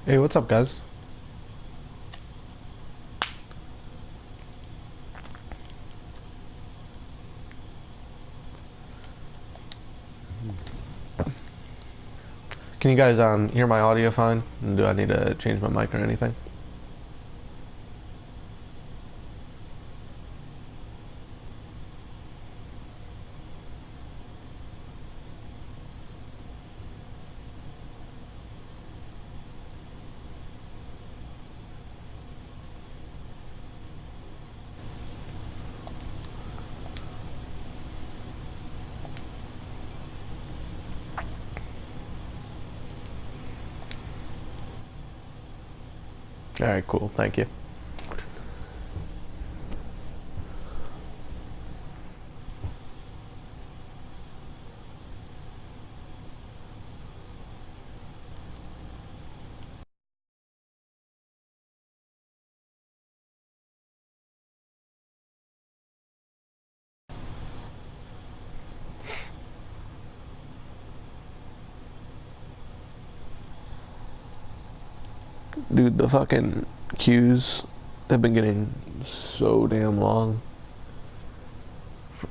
Hey, what's up, guys? Can you guys hear my audio fine? And do I need to change my mic or anything? All right, cool. Thank you. Dude, the fucking queues, they've been getting so damn long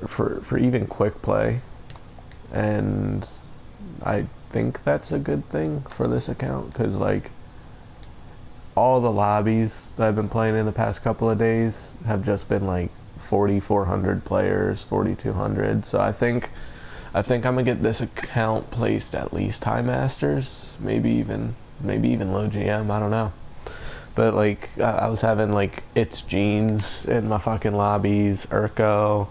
for even quick play. And I think that's a good thing for this account, because, like, all the lobbies that I've been playing in the past couple of days have just been, like, 4,400 players, 4,200. So I think I'm gonna get this account placed at least high masters, maybe even low GM. I don't know. But like I was having like it's jeans in my fucking lobbies, Urko.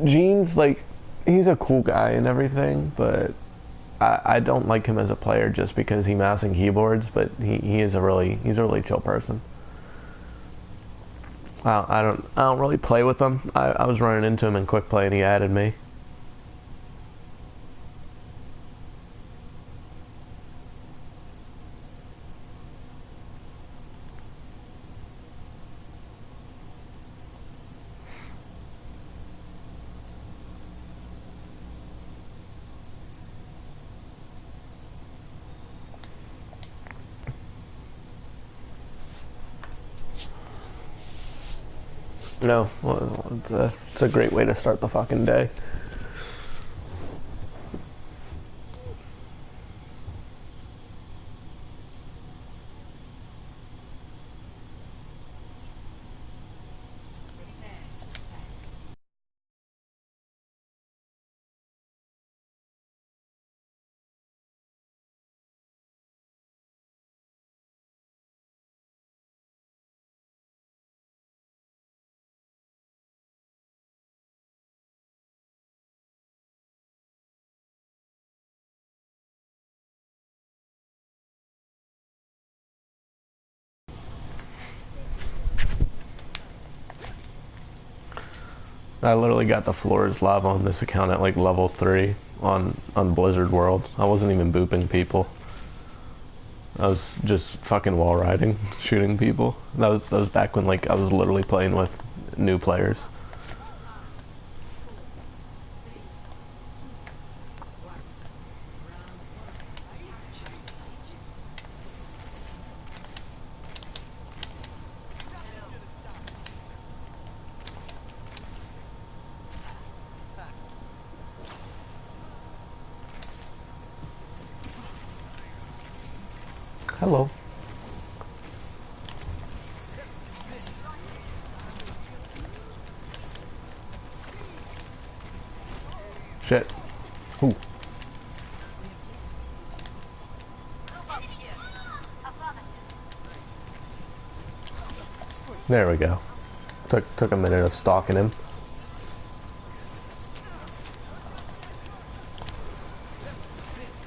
Jeans, like, he's a cool guy and everything, but I don't like him as a player just because he mousing keyboards. But he's a really chill person. I don't really play with him. I was running into him in quick play and he added me. No, well, it's a great way to start the fucking day. I literally got the floors lava on this account at like level 3 on Blizzard World. I wasn't even booping people. I was just fucking wall riding, shooting people. That was back when like I was literally playing with new players. Hello. Shit. Ooh. There we go. Took a minute of stalking him.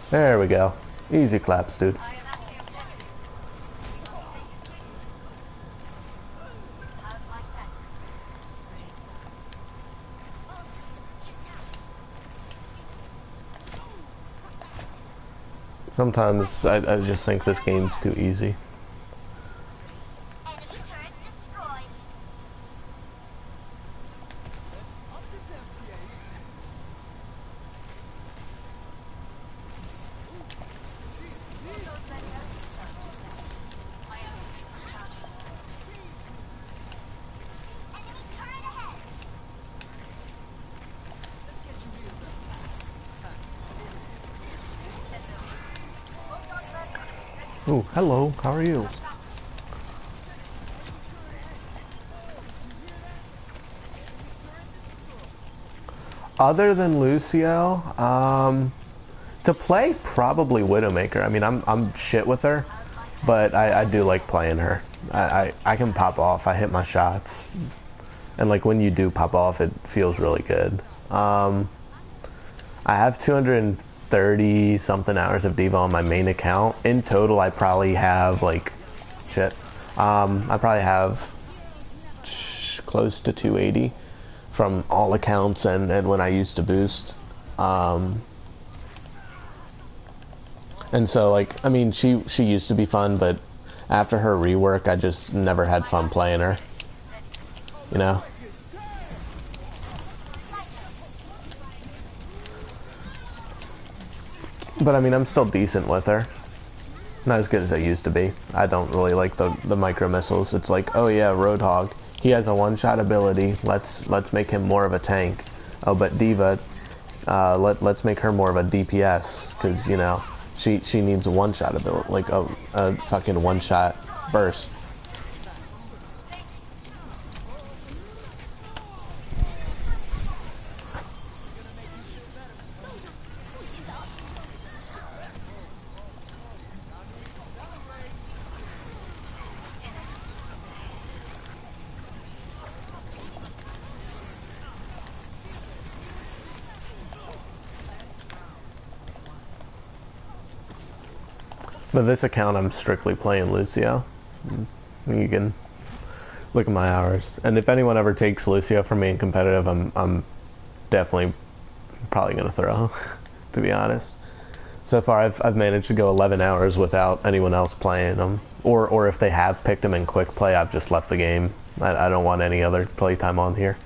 There we go. Easy claps, dude. Sometimes I just think this game's too easy. Oh, hello, how are you? Other than Lucio, to play, probably Widowmaker. I mean, I'm shit with her, but I do like playing her. I can pop off, I hit my shots, and like when you do pop off, it feels really good. I have 230 something hours of Diva on my main account. In total, I probably have like, shit, I probably have close to 280 from all accounts and when I used to boost. And so like, I mean, she used to be fun, but after her rework, I just never had fun playing her, you know? But I mean, I'm still decent with her. Not as good as I used to be. I don't really like the micro missiles. It's like, oh yeah, Roadhog, he has a one-shot ability. Let's make him more of a tank. Oh, but Diva, let's make her more of a DPS, because you know she needs a one-shot ability, like a fucking one-shot burst. But this account, I'm strictly playing Lucio. You can look at my hours, and if anyone ever takes Lucio from me in competitive, I'm definitely probably gonna throw. To be honest, so far I've managed to go 11 hours without anyone else playing them, or if they have picked them in quick play, I've just left the game. I don't want any other playtime on here.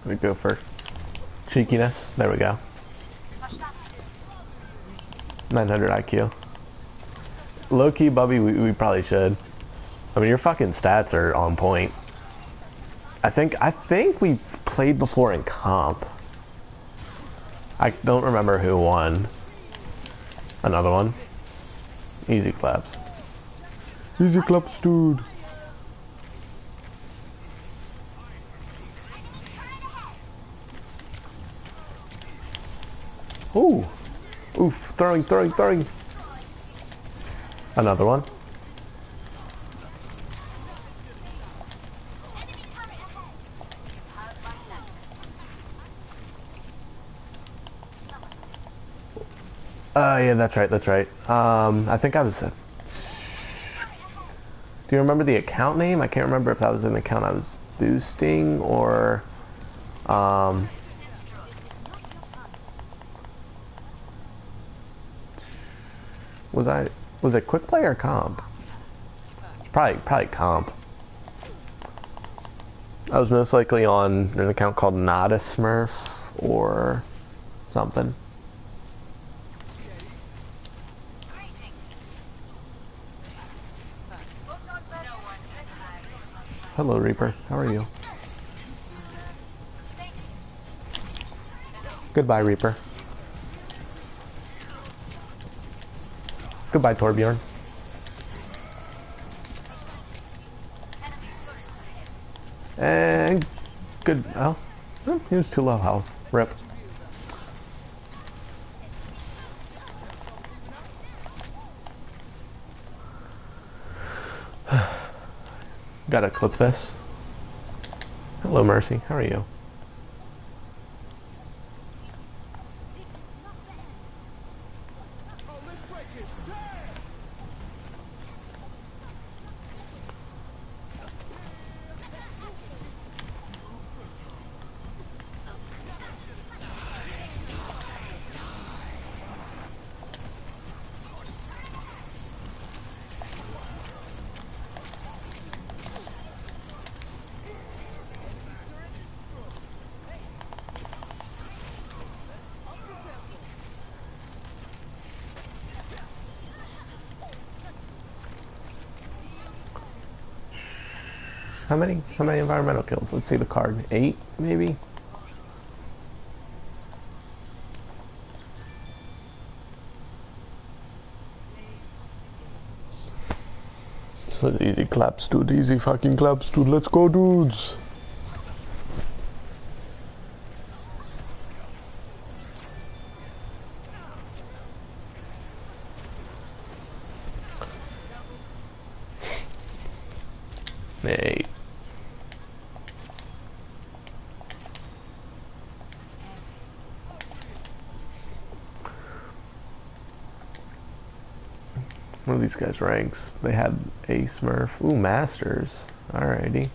We go for cheekiness. There we go. 900 IQ. Low-key, Bubby, we probably should. I mean, your fucking stats are on point. I think we played before in comp. I don't remember who won. Another one. Easy claps. Easy claps, dude. Ooh. Oof. Throwing. Another one. Yeah, that's right. I think I was... do you remember the account name? I can't remember if that was an account I was boosting or... Was it quick play or comp? It's probably comp. I was most likely on an account called Not a Smurf or something. Hello, Reaper. How are you? Goodbye, Reaper. Goodbye, Torbjorn. And good. Oh, he was too low health. Rip. Gotta clip this. Hello, Mercy. How are you? How many environmental kills? Let's see the card. 8, maybe? So easy claps, dude. Easy fucking claps, dude. Let's go, dudes. Hey. One of these guys ranks. They had a Smurf. Ooh, Masters. Alrighty.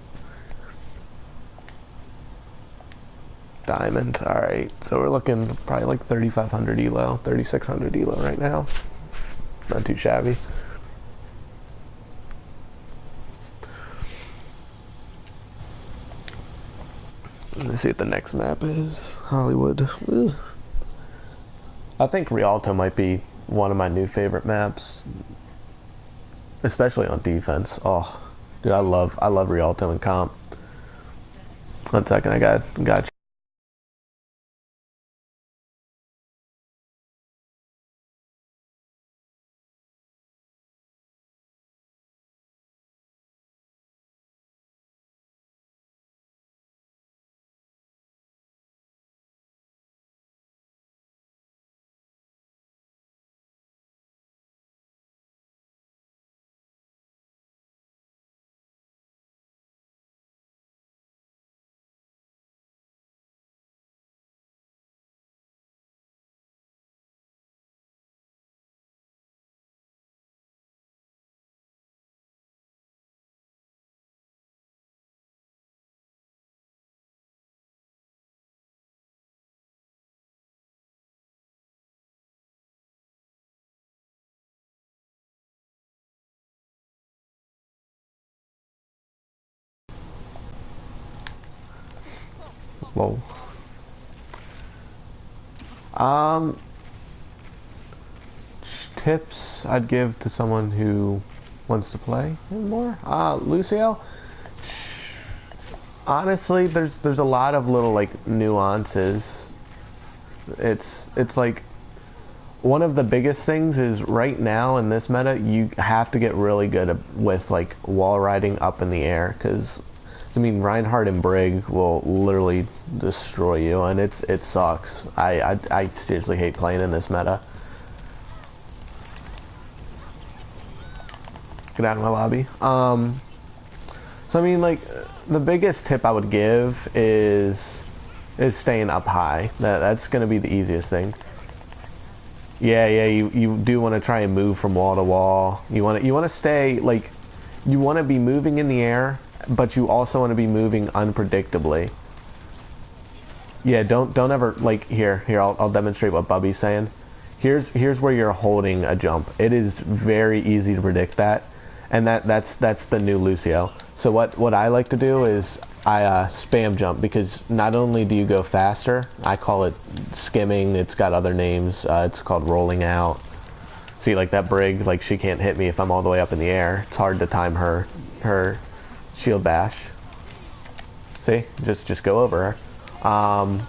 Diamond. Alright. So we're looking probably like 3,500 elo. 3,600 elo right now. Not too shabby. Let's see what the next map is. Hollywood. Ugh. I think Rialto might be one of my new favorite maps. Especially on defense. Oh, dude, I love Rialto in comp. 1 second, I got you. Whoa. Tips I'd give to someone who wants to play more. Lucio. Honestly, there's a lot of little like nuances. It's like one of the biggest things is right now in this meta you have to get really good with like wall riding up in the air, because I mean Reinhardt and Brig will literally destroy you, and it sucks. I seriously hate playing in this meta. Get out of my lobby. So I mean, like, the biggest tip I would give is staying up high. That's gonna be the easiest thing. Yeah, you do want to try and move from wall to wall. You want to stay, like, you want to be moving in the air, but you also want to be moving unpredictably. Yeah, don't ever, like, here I'll demonstrate what Bubby's saying. Here's where you're holding a jump. It is very easy to predict that. And that's the new Lucio. So what I like to do is I spam jump, because not only do you go faster, I call it skimming. It's got other names. It's called rolling out. See, like that Brig, like she can't hit me if I'm all the way up in the air. It's hard to time her shield bash. See, just go over her.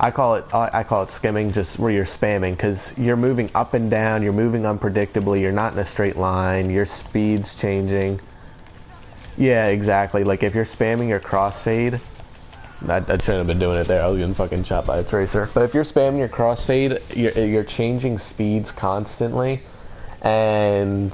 I call it skimming, just where you're spamming, because you're moving up and down, you're moving unpredictably, you're not in a straight line, your speed's changing. Yeah, exactly. Like if you're spamming your crossfade, I shouldn't have been doing it there. I was getting fucking shot by a tracer. But if you're spamming your crossfade, you're changing speeds constantly, and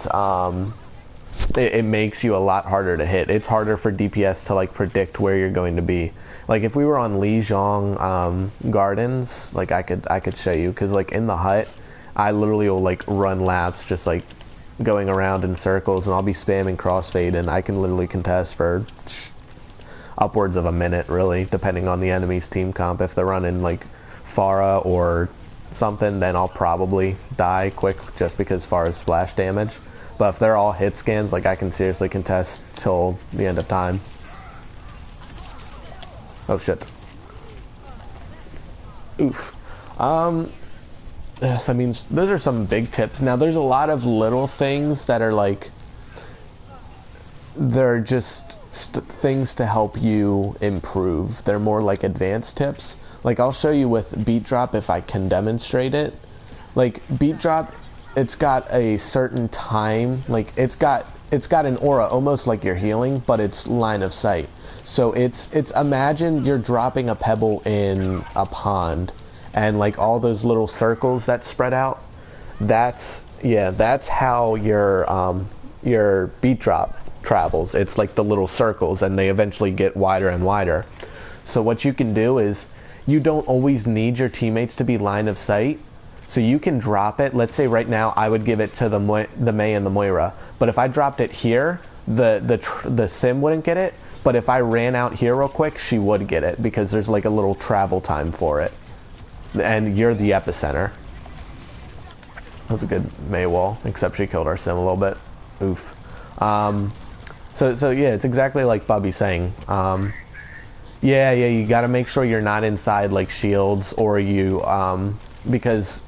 it makes you a lot harder to hit. It's harder for DPS to like predict where you're going to be. Like if we were on Lijiang Gardens, like I could show you, because like in the hut, I literally will like run laps just like going around in circles, and I'll be spamming crossfade, and I can literally contest for upwards of a minute, really, depending on the enemy's team comp. If they're running like Pharah or something, then I'll probably die quick just because Pharah's splash damage. But if they're all hit scans, like I can seriously contest till the end of time. Oh shit. Oof. Yes, I mean, those are some big tips. Now there's a lot of little things that are like, they're just things to help you improve. They're more like advanced tips. Like I'll show you with beat drop if I can demonstrate it. Like beat drop, it's got a certain time, like it's got an aura almost like you're healing, but it's line of sight. So it's imagine you're dropping a pebble in a pond, and like all those little circles that spread out, that's how your beat drop travels. It's like the little circles, and they eventually get wider and wider. So what you can do is, you don't always need your teammates to be line of sight, so you can drop it. Let's say right now I would give it to the Mei and the Moira, but if I dropped it here, the Sim wouldn't get it, but if I ran out here real quick, she would get it, because there's like a little travel time for it, and you're the epicenter. That was a good Mei wall, except she killed our Sim a little bit. Oof. So yeah, it's exactly like Bubby's saying. Yeah, you gotta make sure you're not inside like shields, or you, because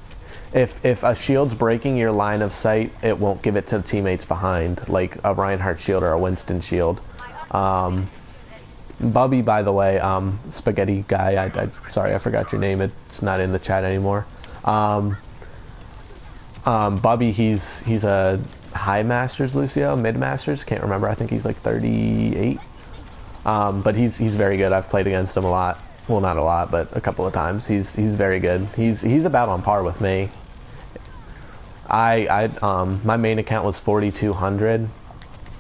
if a shield's breaking your line of sight, it won't give it to teammates behind, like a Reinhardt shield or a Winston shield. Bubby, by the way, spaghetti guy, sorry, I forgot your name, it's not in the chat anymore. Bubby, he's a high masters Lucio, mid masters, can't remember, I think he's like 38. But he's very good. I've played against him a lot. Well, not a lot, but a couple of times. He's very good. He's about on par with me. My main account was 4,200,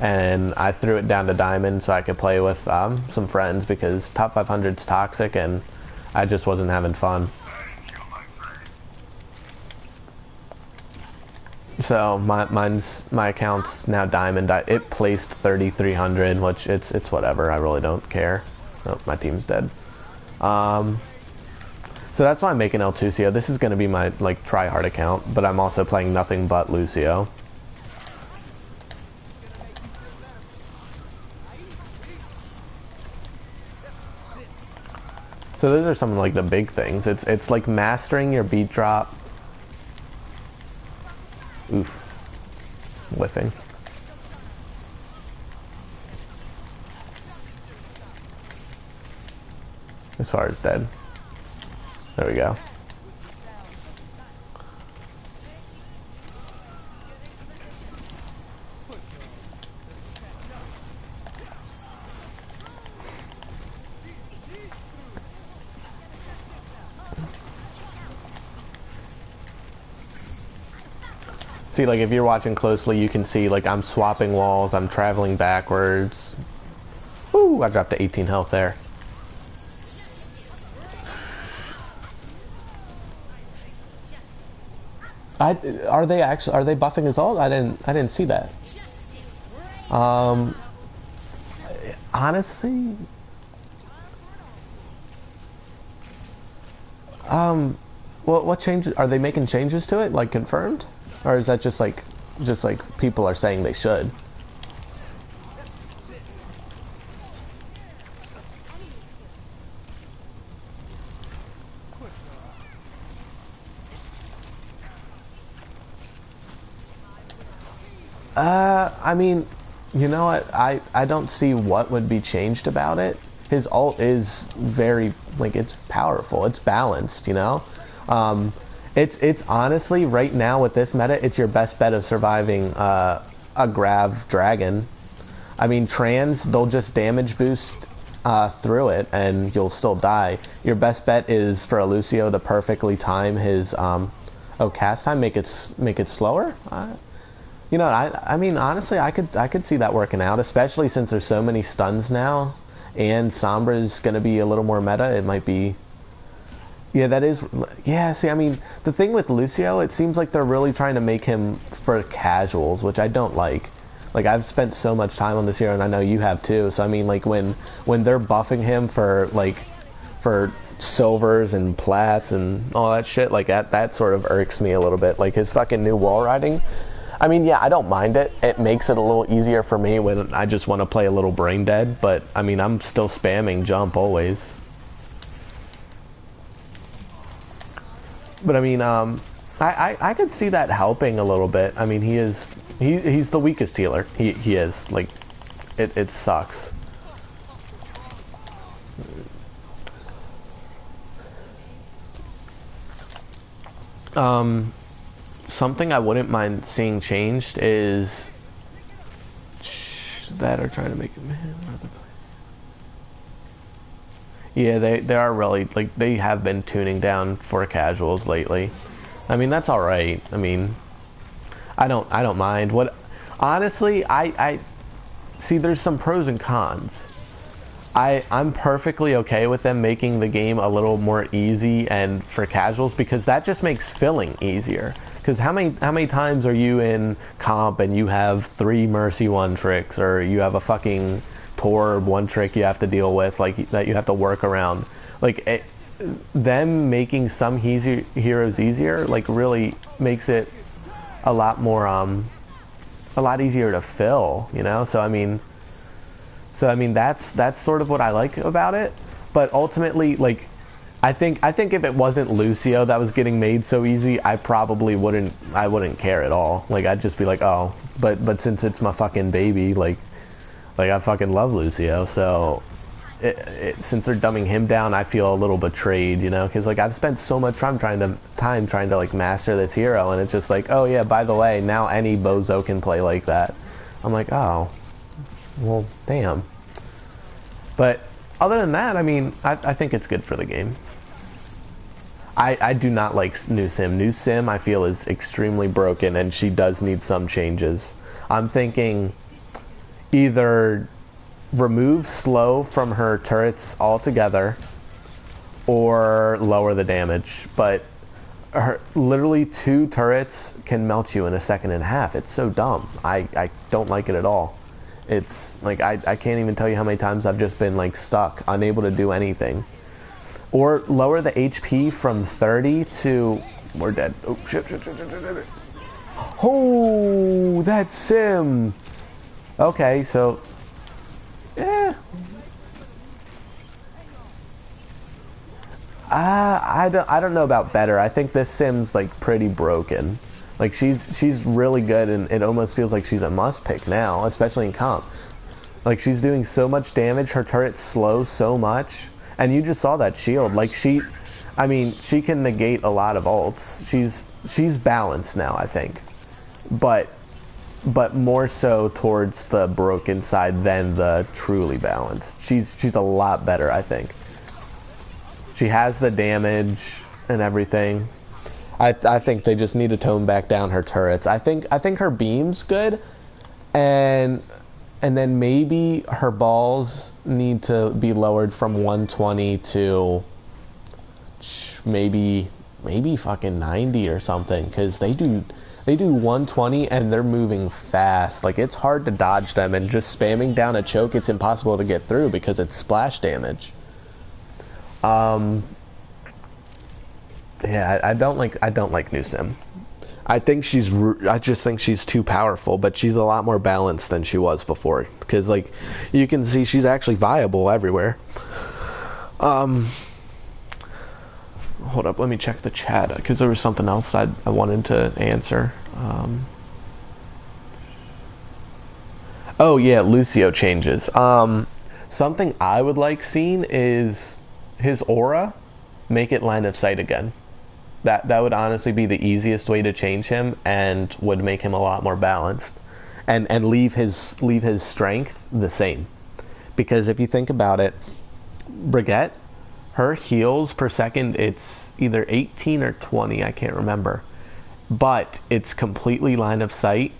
and I threw it down to diamond so I could play with some friends, because top 500's toxic, and I just wasn't having fun. So my account's now diamond. It placed 3,300, which it's whatever. I really don't care. Oh, my team's dead. So that's why I'm making El Tucio. This is going to be my like try-hard account, but I'm also playing nothing but Lucio. So those are some of like the big things. It's like mastering your beat drop. Oof. Whiffing. As far as dead. There we go. See, like if you're watching closely, you can see like I'm swapping walls, I'm traveling backwards. Ooh, I dropped to 18 health there. Are they buffing his ult? I didn't see that. Honestly, what changes are they making changes to it? Like confirmed, or is that just like people are saying they should? I mean, you know what? I don't see what would be changed about it. His ult is very Like, it's powerful. It's balanced, you know? It's honestly, right now with this meta, it's your best bet of surviving a Grav Dragon. I mean, Trans, they'll just damage boost through it, and you'll still die. Your best bet is for a Lúcio to perfectly time his cast time, make it slower. You know, I mean, honestly, I could see that working out, especially since there's so many stuns now, and Sombra is going to be a little more meta. It might be. Yeah, that is. Yeah, see, I mean, the thing with Lúcio, it seems like they're really trying to make him for casuals, which I don't like. Like, I've spent so much time on this hero, and I know you have too. So I mean, like, when they're buffing him for silvers and plats and all that shit, like that sort of irks me a little bit. Like, his fucking new wall riding. I mean, yeah, I don't mind it. It makes it a little easier for me when I just want to play a little brain dead. But I mean, I'm still spamming jump always. But I mean, I could see that helping a little bit. I mean, he's the weakest healer. He is, like, it sucks. Something I wouldn't mind seeing changed is that are trying to make it. Yeah, they are really, like, they have been tuning down for casuals lately. I mean, that's all right. I mean, I don't mind. What, honestly, I see, there's some pros and cons. I'm perfectly okay with them making the game a little more easy and for casuals, because that just makes filling easier. Because how many times are you in comp and you have 3 Mercy 1 tricks, or you have a fucking Tor 1 trick you have to deal with, like, that you have to work around? Like, them making some heroes easier, like, really makes it a lot more a lot easier to fill, you know? So I mean that's sort of what I like about it. But ultimately, like, I think if it wasn't Lúcio that was getting made so easy, I probably wouldn't care at all. Like, I'd just be like, oh, but since it's my fucking baby, like I fucking love Lúcio, so since they're dumbing him down, I feel a little betrayed, you know, because, like, I've spent so much time trying to like master this hero, and it's just like, oh yeah, by the way, now any bozo can play like that. I'm like, oh, well, damn. But other than that, I mean, I think it's good for the game. I do not like New Sim. New Sim, I feel, is extremely broken, and she does need some changes. I'm thinking either remove slow from her turrets altogether, or lower the damage. But literally 2 turrets can melt you in a second and a half. It's so dumb. I don't like it at all. It's like, I can't even tell you how many times I've just been, like, stuck, unable to do anything. Or lower the HP from 30 to... We're dead. Oh, shit. Oh, that Sim! Okay, so... Yeah. I don't know about better. I think this Sim's, like, pretty broken. Like, she's really good, and it almost feels like she's a must pick now, especially in comp. Like, she's doing so much damage, her turrets slow so much, and you just saw that shield. Like, I mean, she can negate a lot of ults. She's balanced now, I think, but more so towards the broken side than the truly balanced. She's a lot better, I think. She has the damage and everything. I think they just need to tone back down her turrets. I think her beam's good, and then maybe her balls need to be lowered from 120 to maybe fucking 90 or something, because they do 120 and they're moving fast. Like, it's hard to dodge them, and just spamming down a choke, it's impossible to get through because it's splash damage. Yeah, I don't like New Sim. I just think she's too powerful, but she's a lot more balanced than she was before, because, like, you can see she's actually viable everywhere. Hold up, let me check the chat, because there was something else I wanted to answer. Oh yeah, Lúcio changes. Something I would like seen is his aura, make it line of sight again. That would honestly be the easiest way to change him and would make him a lot more balanced. And leave his strength the same. Because if you think about it, Brigitte, her heals per second, it's either 18 or 20, I can't remember. But it's completely line of sight.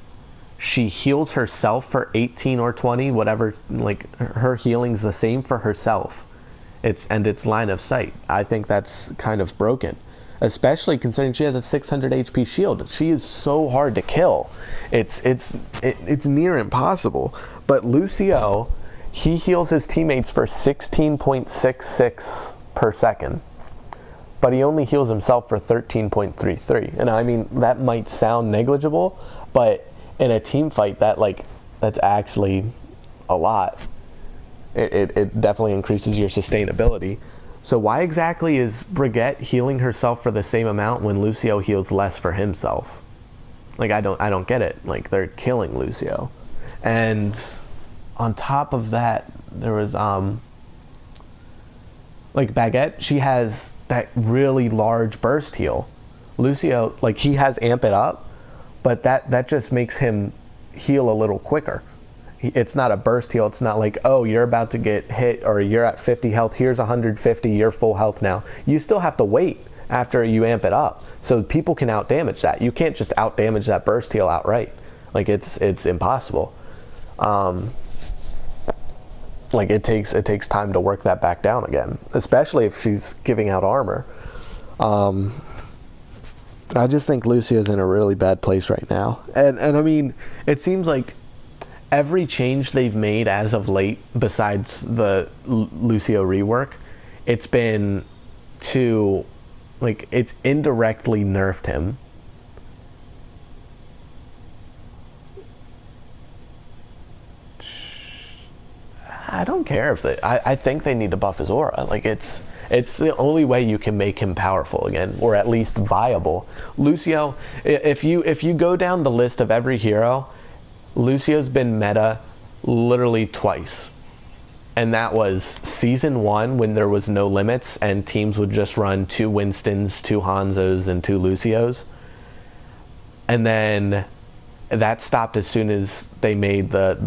She heals herself for 18 or 20, whatever, like her healing's the same for herself. It's line of sight. I think that's kind of broken. Especially considering she has a 600 HP shield. She is so hard to kill. It's near impossible. But Lucio, he heals his teammates for 16.66 per second. But he only heals himself for 13.33. And I mean, that might sound negligible, but in a team fight, that's actually a lot. It definitely increases your sustainability. So why exactly is Brigitte healing herself for the same amount when Lucio heals less for himself? Like, I don't get it. Like, they're killing Lucio. And on top of that, there was like Baguette, she has that really large burst heal. Lucio, like, he has amp it up, but that just makes him heal a little quicker. It's not a burst heal. It's not like, oh, you're about to get hit or you're at 50 health. Here's 150. You're full health now. You still have to wait after you amp it up. So people can outdamage that. You can't just outdamage that burst heal outright. Like, it's impossible. Like, it takes time to work that back down again, especially if she's giving out armor. I just think Lucio's in a really bad place right now. And I mean, it seems like every change they've made as of late, besides the Lucio rework, it's been to, like, it's indirectly nerfed him. I don't care if I think they need to buff his aura. Like, it's the only way you can make him powerful again, or at least viable. Lucio, if you go down the list of every hero, Lucio's been meta literally twice. And that was Season 1 when there was no limits and teams would just run 2 Winstons, 2 Hanzos, and 2 Lucios. And then that stopped as soon as they made the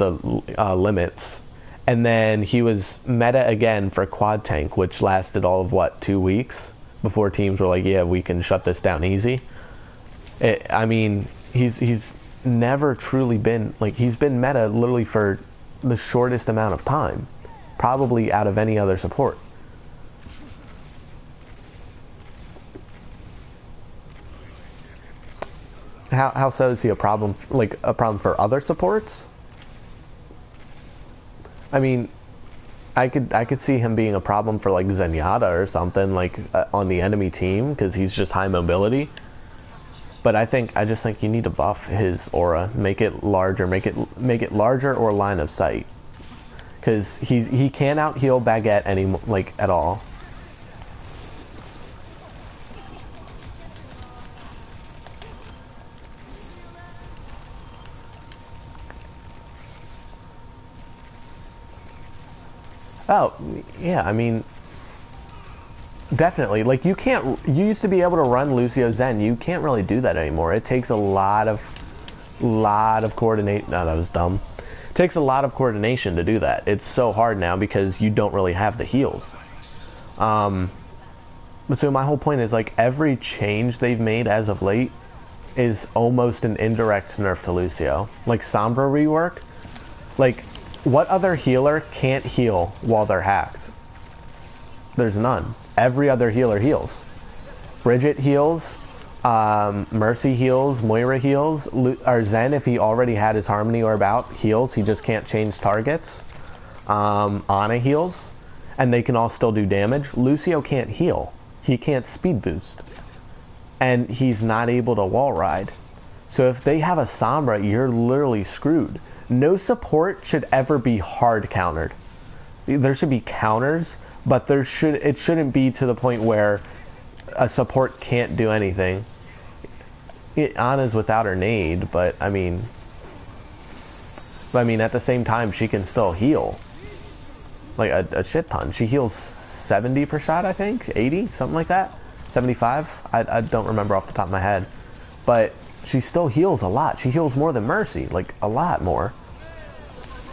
limits. And then he was meta again for Quad Tank, which lasted all of, 2 weeks before teams were like, yeah, we can shut this down easy. I mean, he's never truly been, like, he's been meta literally for the shortest amount of time, probably out of any other support. How so is he a problem, like a problem for other supports? I mean, I could see him being a problem for like Zenyatta or something, like on the enemy team, because he's just high mobility. But I just think you need to buff his aura, make it larger, make it larger or line of sight, because he can't out heal Baguette at all. Oh, yeah, I mean, definitely. Like, you used to be able to run Lucio Zen. You can't really do that anymore. It takes a lot of coordination. No, that was dumb. It takes a lot of coordination to do that. It's so hard now because you don't really have the heals. So my whole point is, like, every change they've made as of late is almost an indirect nerf to Lucio. Like, Sombra rework, like, what other healer can't heal while they're hacked? There's none. Every other healer heals. Bridget heals, Mercy heals, Moira heals, or Zen, if he already had his Harmony Orb out, heals. He just can't change targets. Ana heals, and they can all still do damage. Lucio can't heal. He can't speed boost. And he's not able to wall ride. So if they have a Sombra, you're literally screwed. No support should ever be hard countered. There should be counters, but it shouldn't be to the point where a support can't do anything. Ana's without her nade, but I mean at the same time she can still heal, like a shit ton. She heals 70 per shot, I think. 80, something like that. 75. I don't remember off the top of my head. But she still heals a lot. She heals more than Mercy, like a lot more.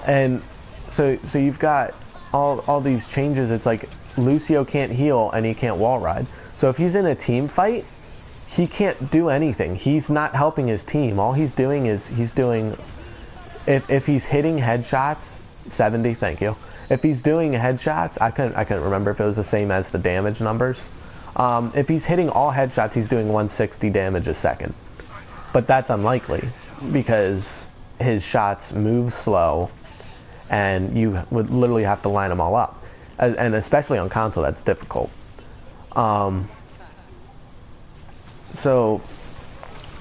And so you've got all these changes. It's like Lucio can't heal and he can't wall ride. So if he's in a team fight, he can't do anything. He's not helping his team. All he's doing is he's doing, if he's hitting headshots, 70, thank you. If he's doing headshots, I couldn't remember if it was the same as the damage numbers. If he's hitting all headshots, he's doing 160 damage a second. But that's unlikely because his shots move slow and you would literally have to line them all up. And especially on console, that's difficult. So,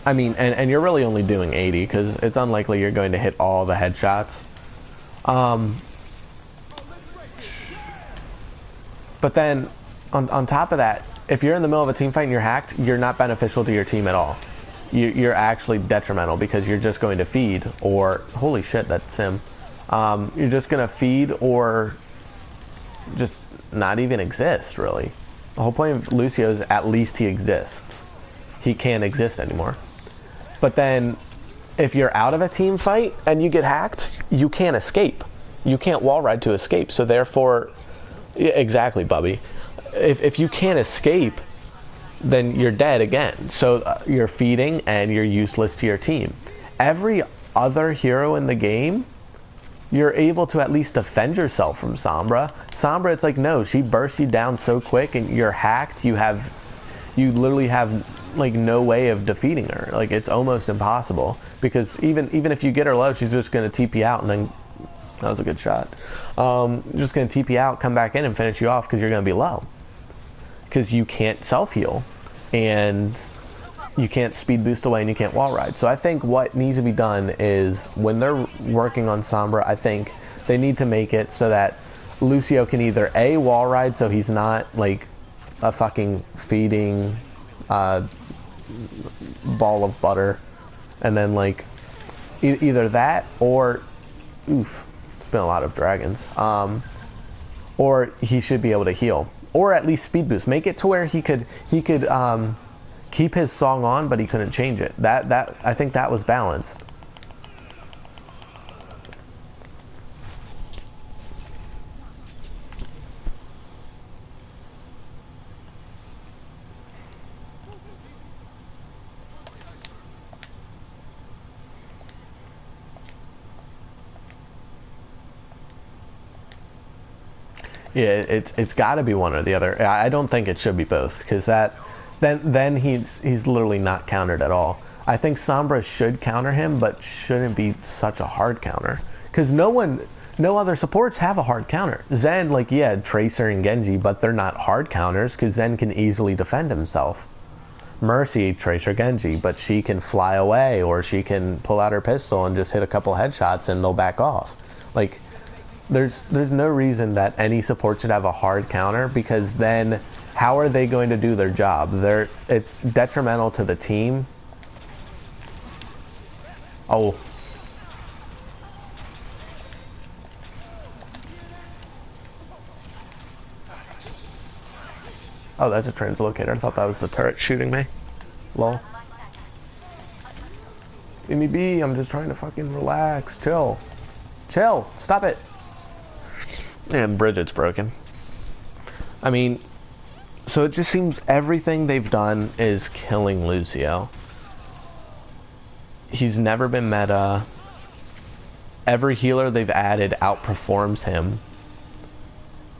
I mean, and you're really only doing 80 because it's unlikely you're going to hit all the headshots. But then, on top of that, if you're in the middle of a team fight and you're hacked, you're not beneficial to your team at all. You're actually detrimental because you're just going to feed or, holy shit, that's Sim. You're just going to feed or just not even exist, really. The whole point of Lucio is at least he exists. He can't exist anymore. But then, if you're out of a team fight and you get hacked, you can't escape. You can't wall ride to escape. So therefore, exactly, Bubby. If you can't escape, then you're dead again. So you're feeding and you're useless to your team. Every other hero in the game, you're able to at least defend yourself from Sombra. Sombra, it's like, no, she bursts you down so quick and you're hacked. You literally have like no way of defeating her. Like, it's almost impossible because even if you get her low, she's just going to TP out and then, that was a good shot. Just going to TP out, come back in and finish you off because you're going to be low. Because you can't self-heal and you can't speed boost away and you can't wall ride. So I think what needs to be done is when they're working on Sombra, I think they need to make it so that Lucio can either A, wall ride so he's not like a fucking feeding ball of butter, and then like either that or oof, it's been a lot of dragons, or he should be able to heal or at least speed boost. Make it to where he could keep his song on but he couldn't change it. That I think that was balanced. Yeah, it's got to be one or the other. I don't think it should be both because then he's literally not countered at all. I think Sombra should counter him, but shouldn't be such a hard counter because no other supports have a hard counter. Zen, like, yeah, Tracer and Genji, but they're not hard counters because Zen can easily defend himself. Mercy, Tracer, Genji, but she can fly away or she can pull out her pistol and just hit a couple headshots and they'll back off. Like, there's no reason that any support should have a hard counter because then how are they going to do their job? It's detrimental to the team. Oh. Oh, that's a translocator. I thought that was the turret shooting me. Lol. Leave me be. I'm just trying to fucking relax. Chill. Chill. Stop it. And Bridget's broken. I mean, so it just seems everything they've done is killing Lucio. He's never been meta. Every healer they've added outperforms him.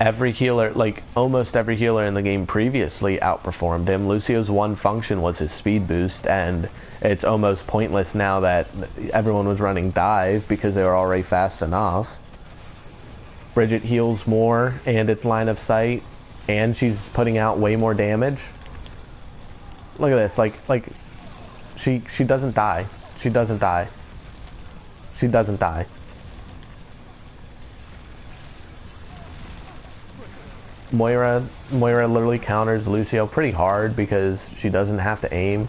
Every healer, like almost every healer in the game previously outperformed him. Lucio's one function was his speed boost, and it's almost pointless now that everyone was running dive because they were already fast enough. Bridget heals more, and it's line of sight, and she's putting out way more damage. Look at this, like she doesn't die. She doesn't die. She doesn't die. Moira literally counters Lucio pretty hard because she doesn't have to aim.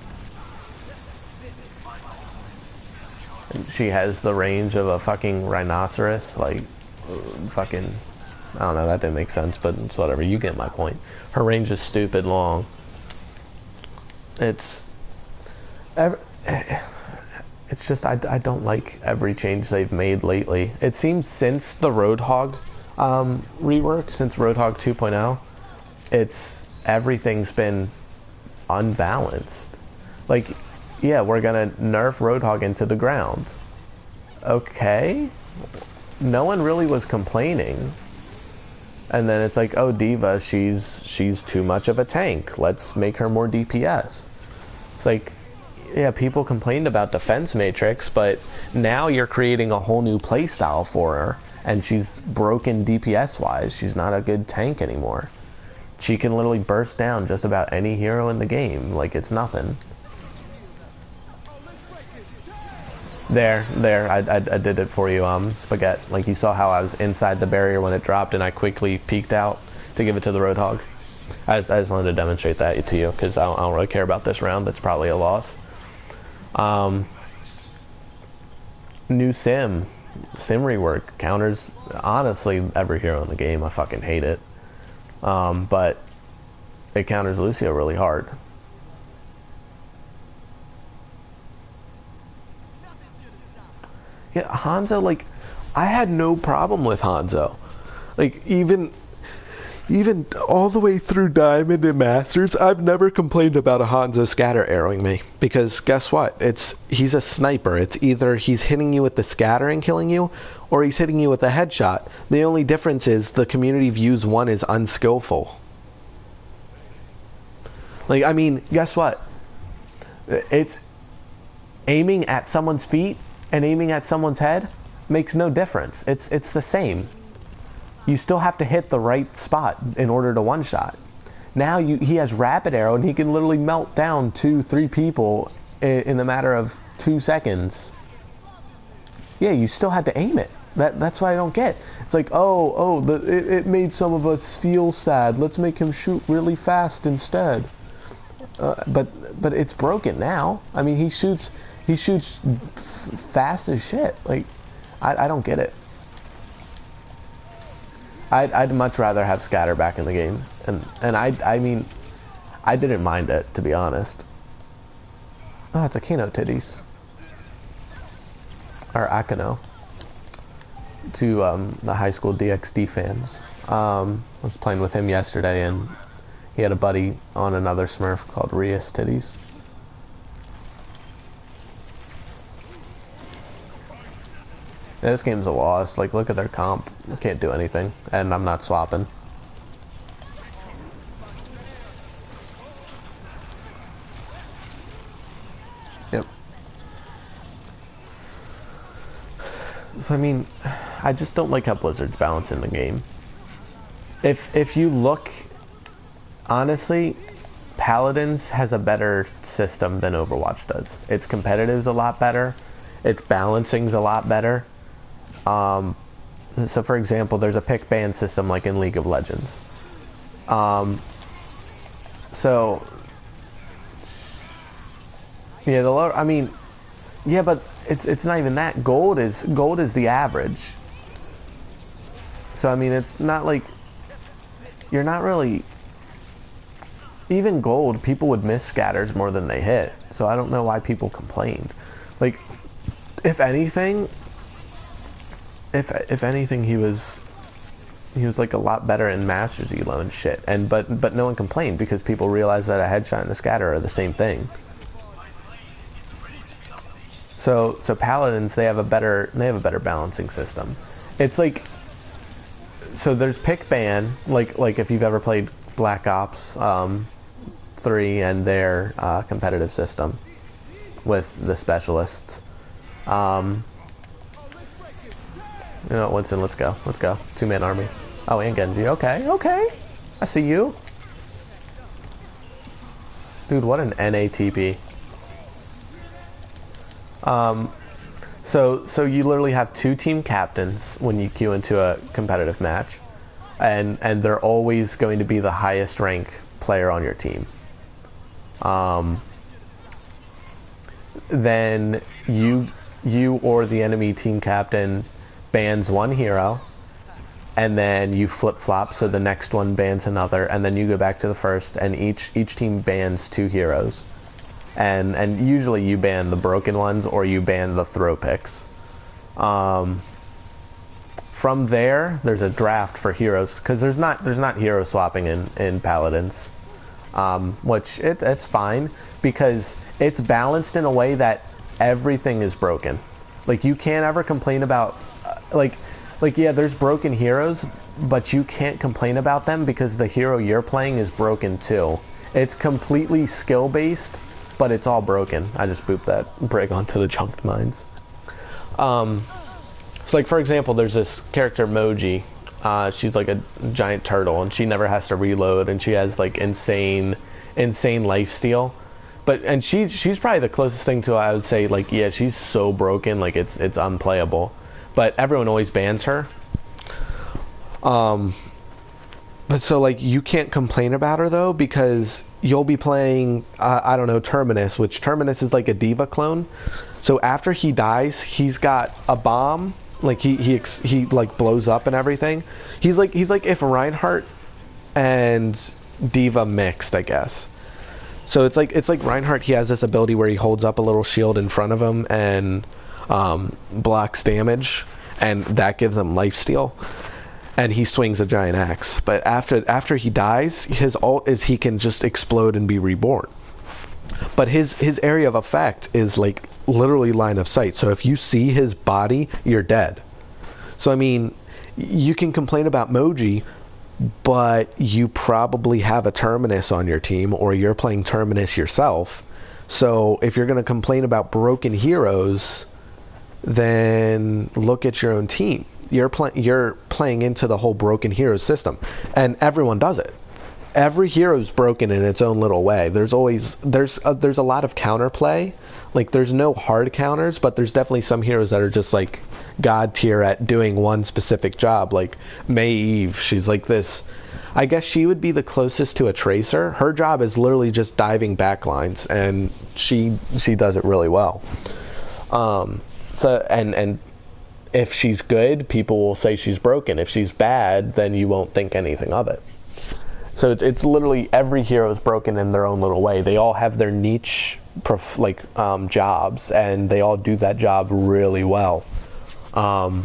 And she has the range of a fucking rhinoceros, like fucking I don't know, that didn't make sense, but it's whatever. You get my point. Her range is stupid long. It's just I don't like every change they've made lately. It seems since the Roadhog rework, since Roadhog 2.0, everything's been unbalanced. Like, yeah, we're gonna nerf Roadhog into the ground. Okay, no one really was complaining, and then it's like, oh, Diva, she's too much of a tank. Let's make her more DPS. It's like, yeah, people complained about defense matrix, but now you're creating a whole new playstyle for her, and she's broken DPS wise. She's not a good tank anymore. She can literally burst down just about any hero in the game like it's nothing. There, I did it for you, Spaghetti. Like, you saw how I was inside the barrier when it dropped, and I quickly peeked out to give it to the Roadhog. I just wanted to demonstrate that to you, because I don't really care about this round. It's probably a loss. New sim rework counters honestly every hero in the game. I fucking hate it, but it counters Lúcio really hard. Yeah, Hanzo, like, I had no problem with Hanzo. Like, even all the way through Diamond and Masters, I've never complained about a Hanzo scatter arrowing me. Because guess what? He's a sniper. It's either he's hitting you with the scatter and killing you, or he's hitting you with a headshot. The only difference is the community views one as unskillful. Like, I mean, guess what? It's aiming at someone's feet and aiming at someone's head makes no difference. It's the same. You still have to hit the right spot in order to one-shot. Now he has rapid arrow, and he can literally melt down 2-3 people in the matter of 2 seconds. Yeah, you still had to aim it. That's what I don't get. It's like, it made some of us feel sad. Let's make him shoot really fast instead. But it's broken now. I mean, he shoots fast as shit. Like, I don't get it. I'd much rather have scatter back in the game, and I mean, I didn't mind it, to be honest. Oh, it's Akino titties, or Akino, to the high school DxD fans. I was playing with him yesterday, and he had a buddy on another Smurf called Rias titties. Yeah, this game's a loss. Like, look at their comp. I can't do anything, and I'm not swapping. Yep. So I mean, I just don't like how Blizzard's balancing the game. If you look, honestly, Paladins has a better system than Overwatch does. Its competitive's a lot better. Its balancing's a lot better. So for example, there's a pick ban system like in League of Legends. So yeah, the lower, I mean, yeah, but it's not even that. Gold is the average. So I mean, it's not like you're not really, even gold, people would miss scatters more than they hit. So I don't know why people complained. Like, if anything, he was like a lot better in Masters Elo and shit. And but no one complained because people realized that a headshot and a scatter are the same thing. So Paladins, they have a better balancing system. It's like, so there's pick ban, like if you've ever played Black Ops 3 and their competitive system with the specialists. You know, Winston, let's go. 2-man army. Oh, and Genji. Okay. I see you. Dude, what an NATP. So you literally have 2 team captains when you queue into a competitive match, and they're always going to be the highest rank player on your team. Then you or the enemy team captain bans one hero, and then you flip-flop, so the next one bans another, and then you go back to the first, and each team bans 2 heroes. And usually you ban the broken ones, or you ban the throw picks. From there's a draft for heroes, because there's not hero swapping in Paladins, which it's fine, because it's balanced in a way that everything is broken. Like, you can't ever complain about, yeah, there's broken heroes, but you can't complain about them because the hero you're playing is broken too. It's completely skill-based, but it's all broken. I just booped that brig onto the chunked mines. So, like, for example, there's this character, Moji. She's like a giant turtle, and she never has to reload, and she has, like, insane lifesteal. And she's probably the closest thing to, I would say, like, yeah, she's so broken, like, it's unplayable. But everyone always bans her. But so, like, you can't complain about her, though, because you'll be playing, I don't know, Terminus, which Terminus is like a diva clone. So after he dies, he's got a bomb, like, he like, blows up and everything. He's like if Reinhardt and diva mixed, I guess. So it's like Reinhardt, he has this ability where he holds up a little shield in front of him and blocks damage, and that gives him lifesteal, and he swings a giant axe. But after he dies, his ult is he can just explode and be reborn. But his area of effect is, like, literally line of sight, so if you see his body, you're dead. So I mean, you can complain about Moji, but you probably have a Terminus on your team, or you're playing Terminus yourself. So if you're going to complain about broken heroes, then look at your own team. You're playing into the whole broken hero system, and everyone does it. Every hero is broken in its own little way. There's a lot of counterplay. Like, there's no hard counters, but there's definitely some heroes that are just, like, god tier at doing one specific job. Like Maeve, she's like this. I guess she would be the closest to a tracer. Her job is literally just diving backlines, and she does it really well. So and if she's good, people will say she's broken. If she's bad, then you won't think anything of it. So it's literally every hero is broken in their own little way. They all have their niche jobs, and they all do that job really well. So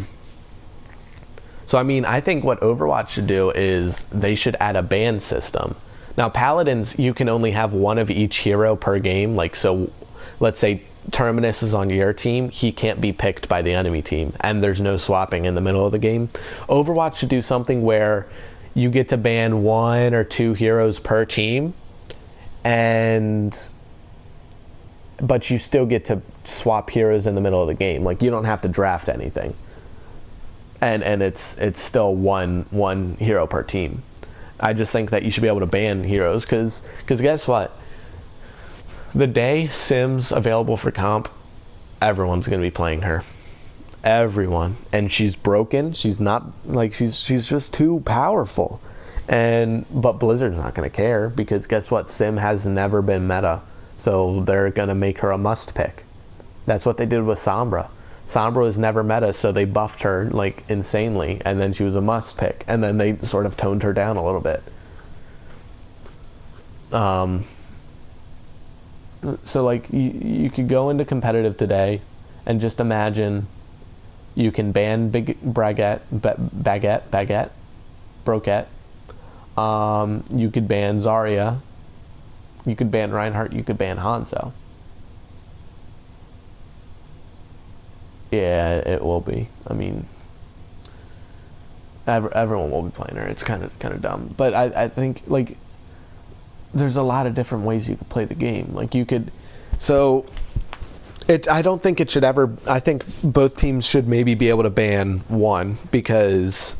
I mean, I think what Overwatch should do is they should add a ban system. Now, Paladins, you can only have one of each hero per game. Like, so let's say Terminus is on your team, he can't be picked by the enemy team, and there's no swapping in the middle of the game. Overwatch should do something where you get to ban 1 or 2 heroes per team, but you still get to swap heroes in the middle of the game. Like, you don't have to draft anything, and it's still one hero per team. I just think that you should be able to ban heroes, because guess what? The day Sim's available for comp, everyone's going to be playing her. Everyone. And she's broken. She's not, like, she's just too powerful. But Blizzard's not going to care, because guess what? Sim has never been meta. So they're going to make her a must pick. That's what they did with Sombra. Sombra was never meta, so they buffed her, like, insanely, and then she was a must pick. And then they sort of toned her down a little bit. So, like, you could go into competitive today and just imagine you can ban Broquette. You could ban Zarya. You could ban Reinhardt. You could ban Hanzo. Yeah, it will be. I mean, everyone will be playing her. It's kind of dumb, but I think, like, there's a lot of different ways you could play the game. Like, you could, so I don't think it should ever. I think both teams should maybe be able to ban one, because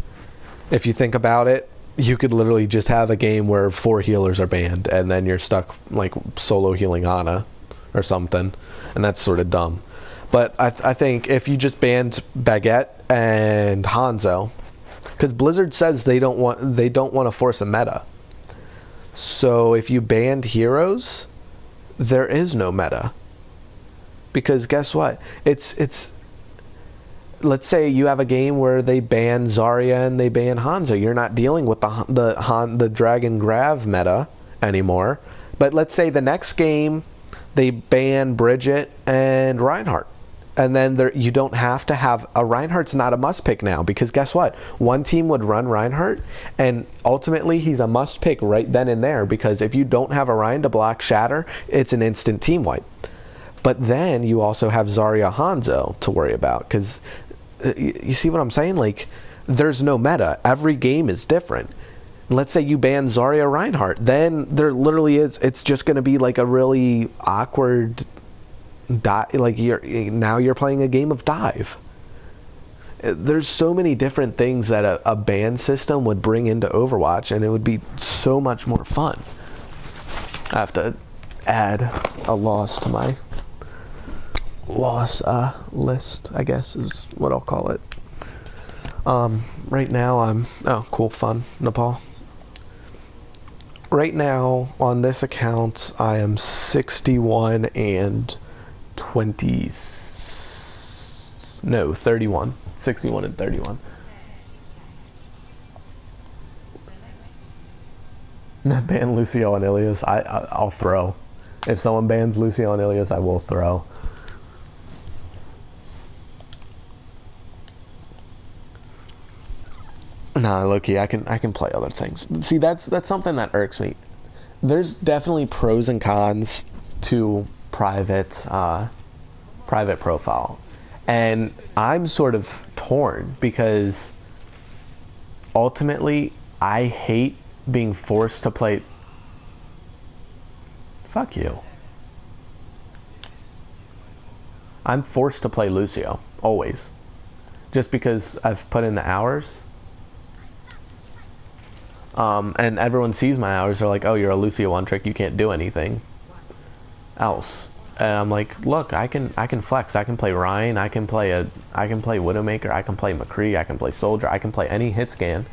if you think about it, you could literally just have a game where 4 healers are banned, and then you're stuck, like, solo healing Ana or something, and that's sort of dumb. But I think if you just banned Baguette and Hanzo, because Blizzard says they don't want to force a meta. So if you banned heroes, there is no meta. Because guess what? It's let's say you have a game where they ban Zarya and they ban Hanzo. You're not dealing with the Dragon Grav meta anymore. But let's say the next game they ban Bridget and Reinhardt. And then you don't have to have a Reinhardt's not a must pick now, because guess what? One team would run Reinhardt, and ultimately he's a must pick right then and there, because if you don't have a Rein to block Shatter, it's an instant team wipe. But then you also have Zarya Hanzo to worry about, because you see what I'm saying? Like, there's no meta. Every game is different. Let's say you ban Zarya Reinhardt, then there literally is. It's just going to be like a really awkward. Like you're playing a game of dive. There's so many different things that a ban system would bring into Overwatch, and it would be so much more fun. I have to add a loss to my loss list, I guess is what I'll call it. Right now I'm cool, fun, Nepal. Right now on this account I am 61 and 31. 61 and 31. Ban Lucio and Ilias. I'll throw. If someone bans Lucio and Ilias, I will throw. Nah, Loki, I can play other things. See, that's something that irks me. There's definitely pros and cons to private profile, and I'm sort of torn, because ultimately I hate being forced to play. Fuck you. I'm forced to play Lucio always, just because I've put in the hours. And everyone sees my hours. They're like, "Oh, you're a Lucio one trick. You can't do anything else." And I'm like, "Look, I can flex. I can play Ryan. I can play Widowmaker. I can play McCree. I can play Soldier. I can play any hit scan.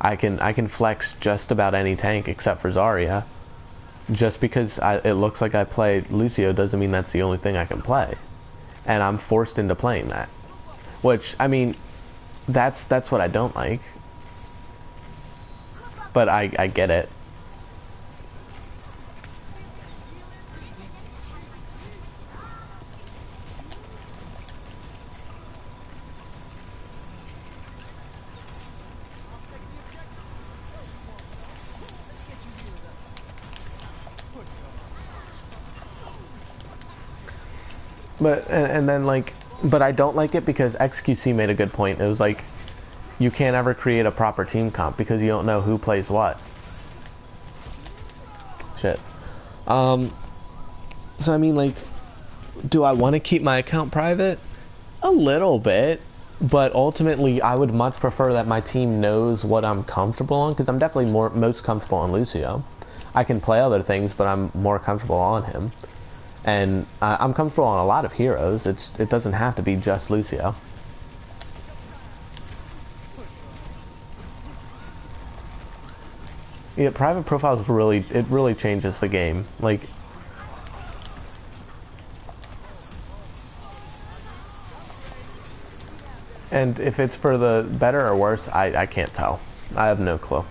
I can flex just about any tank except for Zarya. Just because it looks like I play Lucio doesn't mean that's the only thing I can play, and I'm forced into playing that. Which, I mean, that's what I don't like. But I get it. But and then like, but I don't like it because XQC made a good point. It was like, you can't ever create a proper team comp because you don't know who plays what. Shit. So I mean, like, do I want to keep my account private? A little bit, but ultimately I would much prefer that my team knows what I'm comfortable on, because I'm definitely most comfortable on Lucio. I can play other things, but I'm more comfortable on him. And I'm comfortable on a lot of heroes. It doesn't have to be just Lucio. Yeah, private profiles really changes the game. Like, and if it's for the better or worse, I can't tell. I have no clue.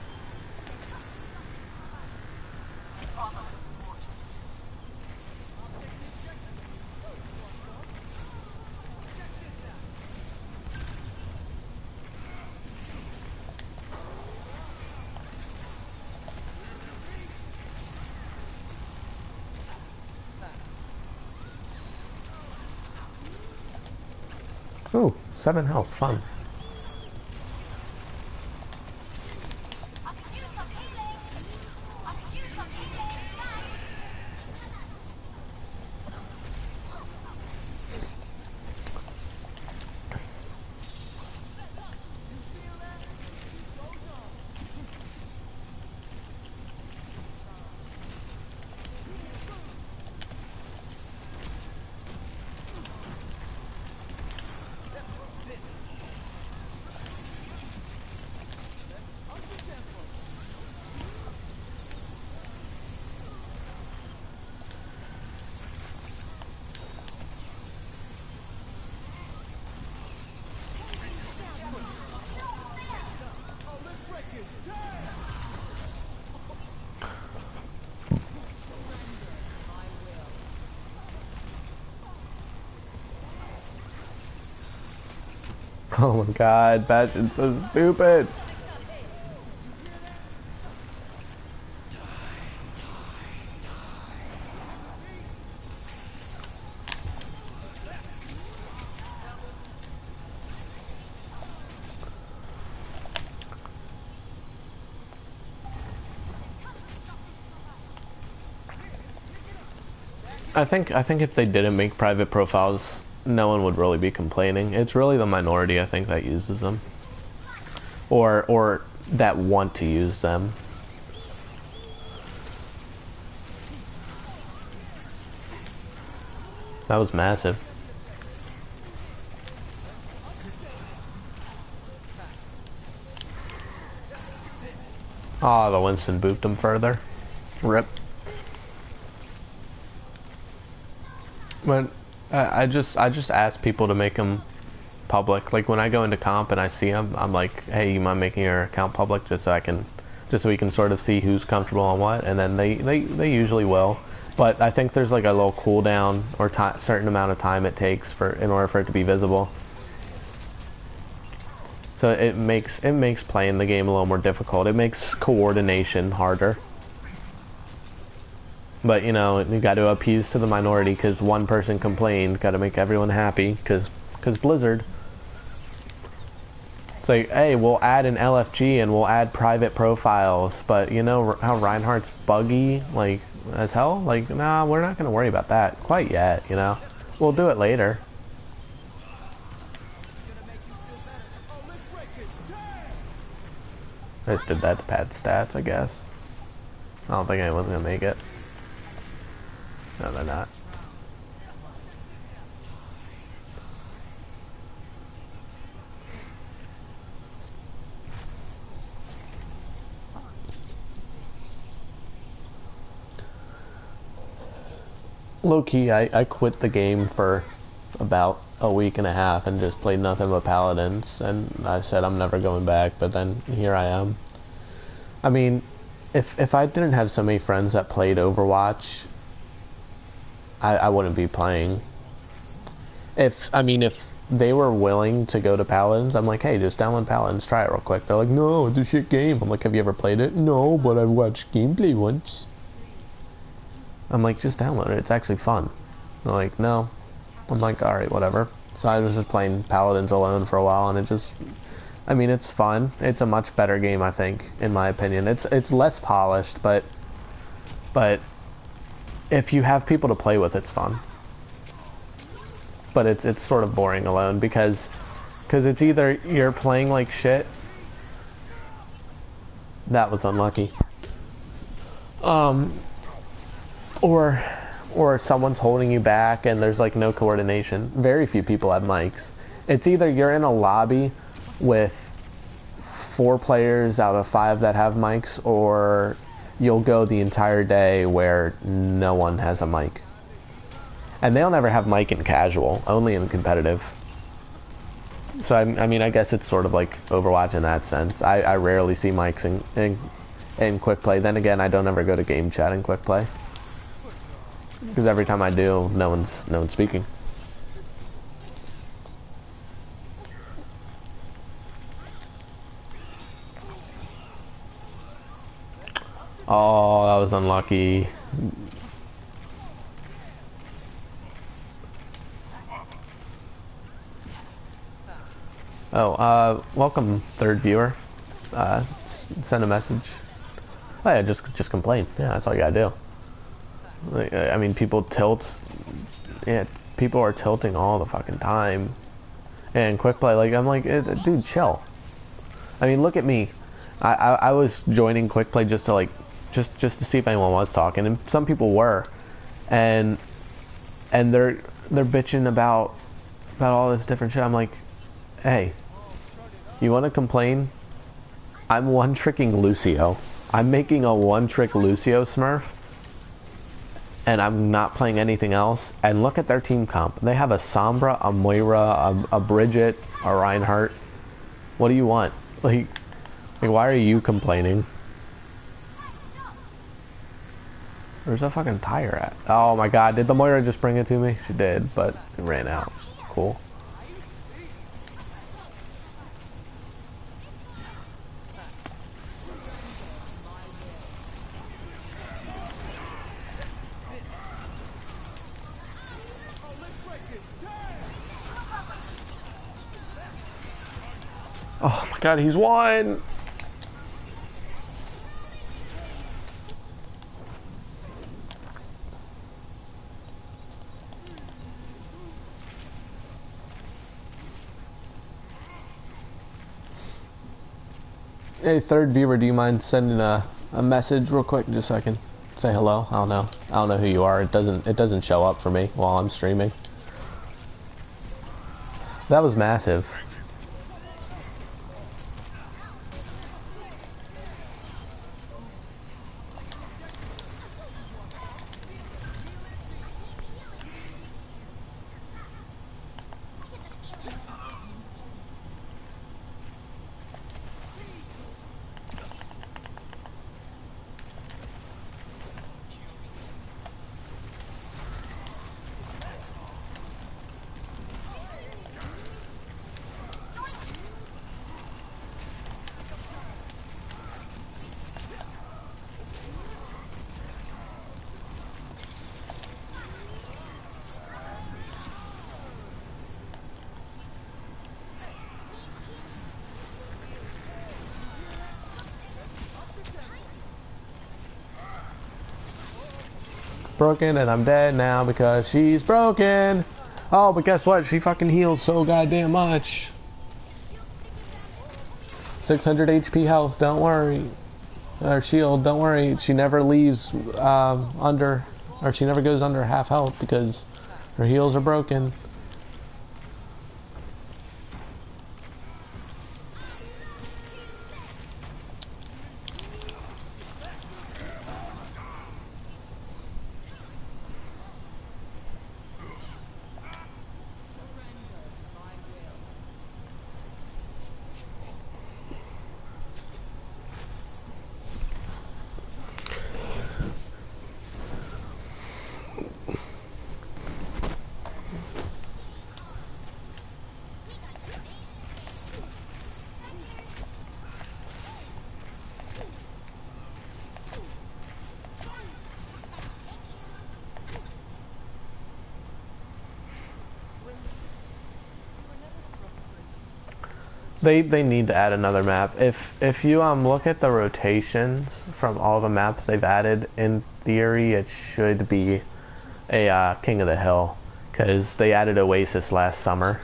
Ooh, 7 health, fun. Oh my god, Bastion's so stupid. I think if they didn't make private profiles, no one would really be complaining. It's really the minority, I think, that uses them. Or that want to use them. That was massive. Oh, the Winston booped him further. Rip. But I just ask people to make them public. Like when I go into comp and I see them, I'm like, hey, you mind making your account public just so we can sort of see who's comfortable on what, and then they usually will. But I think there's like a little cooldown or certain amount of time it takes in order for it to be visible. So it makes playing the game a little more difficult. It makes coordination harder. But, you know, you got to appease to the minority because one person complained. Got to make everyone happy because Blizzard. It's like, hey, we'll add an LFG and we'll add private profiles. But, you know how Reinhardt's buggy, like, as hell? Like, nah, we're not going to worry about that quite yet, you know? We'll do it later. I just did that to pad stats, I guess. I don't think anyone's going to make it. No, they're not. Low-key, I quit the game for about a week and a half and just played nothing but Paladins, and I said I'm never going back, but then here I am. I mean, if I didn't have so many friends that played Overwatch, I wouldn't be playing. If they were willing to go to Paladins, I'm like, hey, just download Paladins, try it real quick. They're like, no, it's a shit game. I'm like, have you ever played it? No, but I've watched gameplay once. I'm like, just download it, it's actually fun. They're like, no. I'm like, alright, whatever. So I was just playing Paladins alone for a while, and it just, I mean, it's fun. It's a much better game, I think, in my opinion. It's less polished, but if you have people to play with, it's fun. But it's sort of boring alone because it's either you're playing like shit. That was unlucky. Or someone's holding you back and there's like no coordination. Very few people have mics. It's either you're in a lobby with 4 players out of 5 that have mics, or you'll go the entire day where no one has a mic. And they'll never have mic in casual, only in competitive. So I mean, I guess it's sort of like Overwatch in that sense. I rarely see mics in quick play. Then again, I don't ever go to game chat in quick play, because every time I do, no one's speaking. Oh, that was unlucky. Oh, welcome, third viewer. Send a message. Oh yeah, just complain. Yeah, that's all you gotta do. Like, I mean, people tilt. Yeah, people are tilting all the fucking time. And quick play, like, I'm like, dude, chill. I mean, look at me. I was joining quick play just to like, just to see if anyone was talking, and some people were, and they're bitching about all this different shit. I'm like, hey, you want to complain? I'm one-tricking Lucio. I'm making a one-trick Lucio Smurf, and I'm not playing anything else. And look at their team comp. They have a Sombra, a Moira, a Bridget, a Reinhardt. What do you want? Like, why are you complaining? Where's that fucking tire at? Oh my god, did the Moira just bring it to me? She did, but it ran out. Cool. Oh my god, he's won! Hey, third viewer, do you mind sending a message real quick, just so I can say hello? I don't know who you are. It doesn't show up for me while I'm streaming. That was massive. Broken, and I'm dead now because she's broken. Oh, but guess what? She fucking heals so goddamn much. 600 HP health, don't worry. Or shield, don't worry. She never leaves under, or she never goes under half health because her heals are broken. They need to add another map. If you look at the rotations from all the maps they've added, in theory it should be a King of the Hill, because they added Oasis last summer.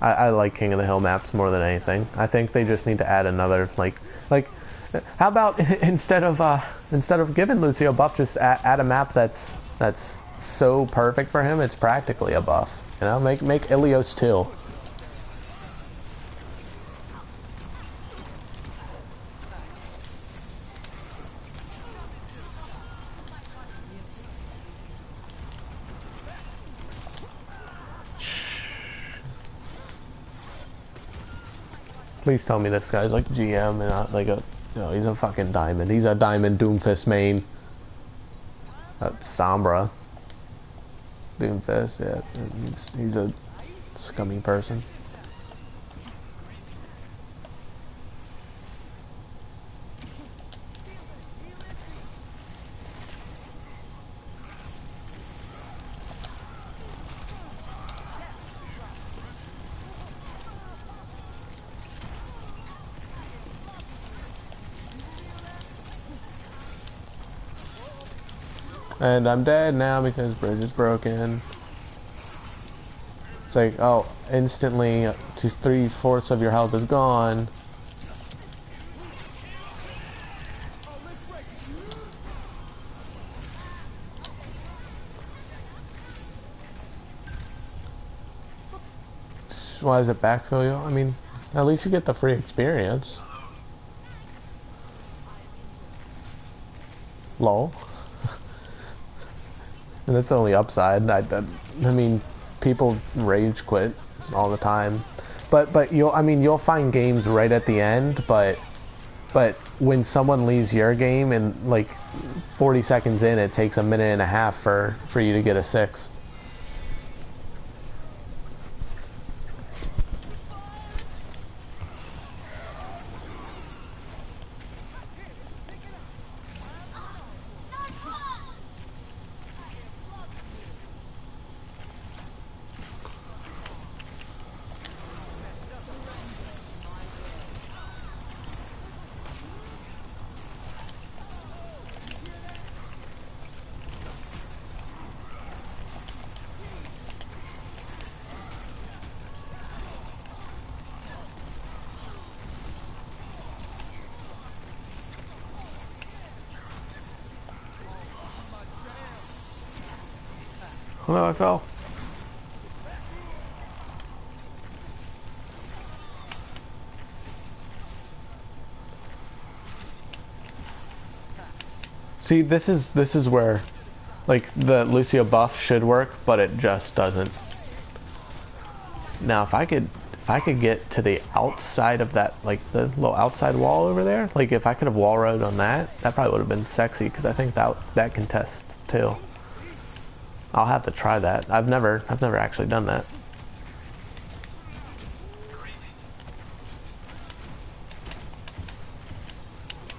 I like King of the Hill maps more than anything. I think they just need to add another like how about instead of giving Lúcio a buff, just add a map that's so perfect for him it's practically a buff. You know, make Ilios 2. Please tell me this guy's like GM and not like a, no, he's a fucking diamond. He's a diamond Doomfist main. Sombra. Doomfist, yeah. He's a scummy person. And I'm dead now because bridge is broken. It's like, oh, instantly 3/4 of your health is gone. Why does it backfill you? I mean, at least you get the free experience. Lol. And that's the only upside. I mean, people rage quit all the time, but you'll find games right at the end. But when someone leaves your game and like 40 seconds in, it takes a minute and a half for you to get a 6th. Oh no, I fell. See, this is where, like, the Lucio buff should work, but it just doesn't. Now, if I could get to the outside of that, like the little outside wall over there, like if I could have wall rode on that, that probably would have been sexy because I think that contests too. I'll have to try that. I've never actually done that.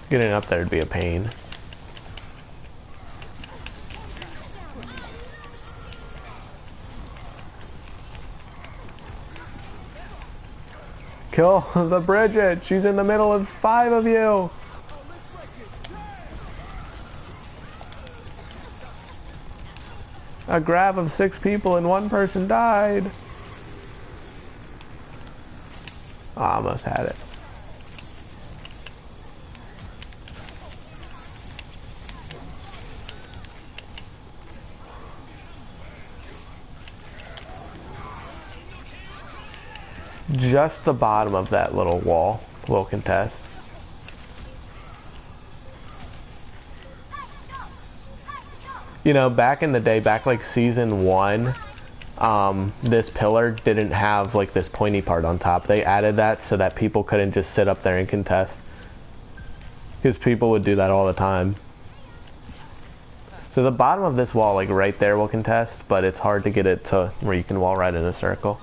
Getting up there would be a pain. Kill the Bridget. She's in the middle of 5 of you. A grab of 6 people and 1 person died. Oh, I almost had it. Just the bottom of that little wall will contest. You know, back in the day, back like season 1, this pillar didn't have like this pointy part on top. They added that so that people couldn't just sit up there and contest. Because people would do that all the time. So the bottom of this wall, like right there, will contest, but it's hard to get it to where you can wall right in a circle.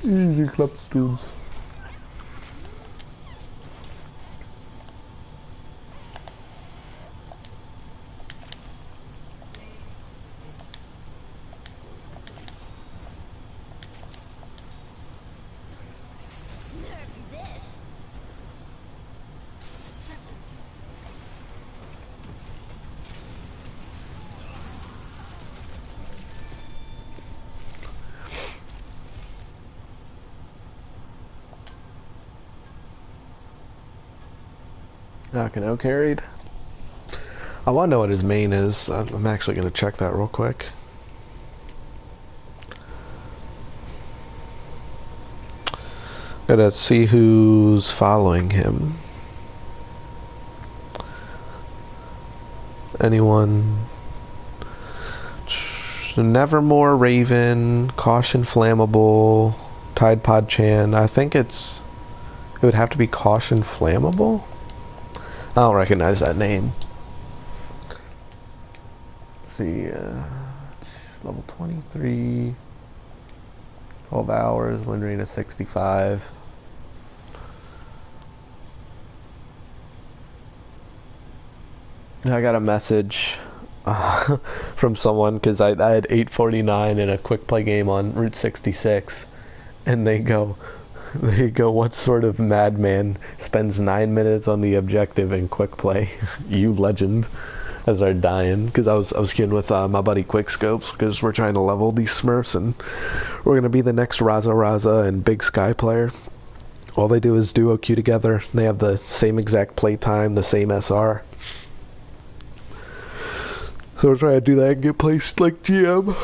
Easy claps, dudes. Knocking out carried. I want to know what his main is. I'm actually going to check that real quick. Gotta see who's following him. Anyone? Nevermore, Raven, Caution, Flammable, Tide Pod Chan. I think it would have to be Caution, Flammable. I don't recognize that name. Let's see, level 23, 12 hours, wind rate of 65. I got a message from someone because I had 849 in a quick play game on Route 66, and they go, what sort of madman spends 9 minutes on the objective in quick play? You legend. As they're dying, because I was queuing with my buddy Quickscopes because we're trying to level these Smurfs and we're gonna be the next Raza and Big Sky player. All they do is duo queue together. They have the same exact play time, the same SR. So we're trying to do that and get placed like GM.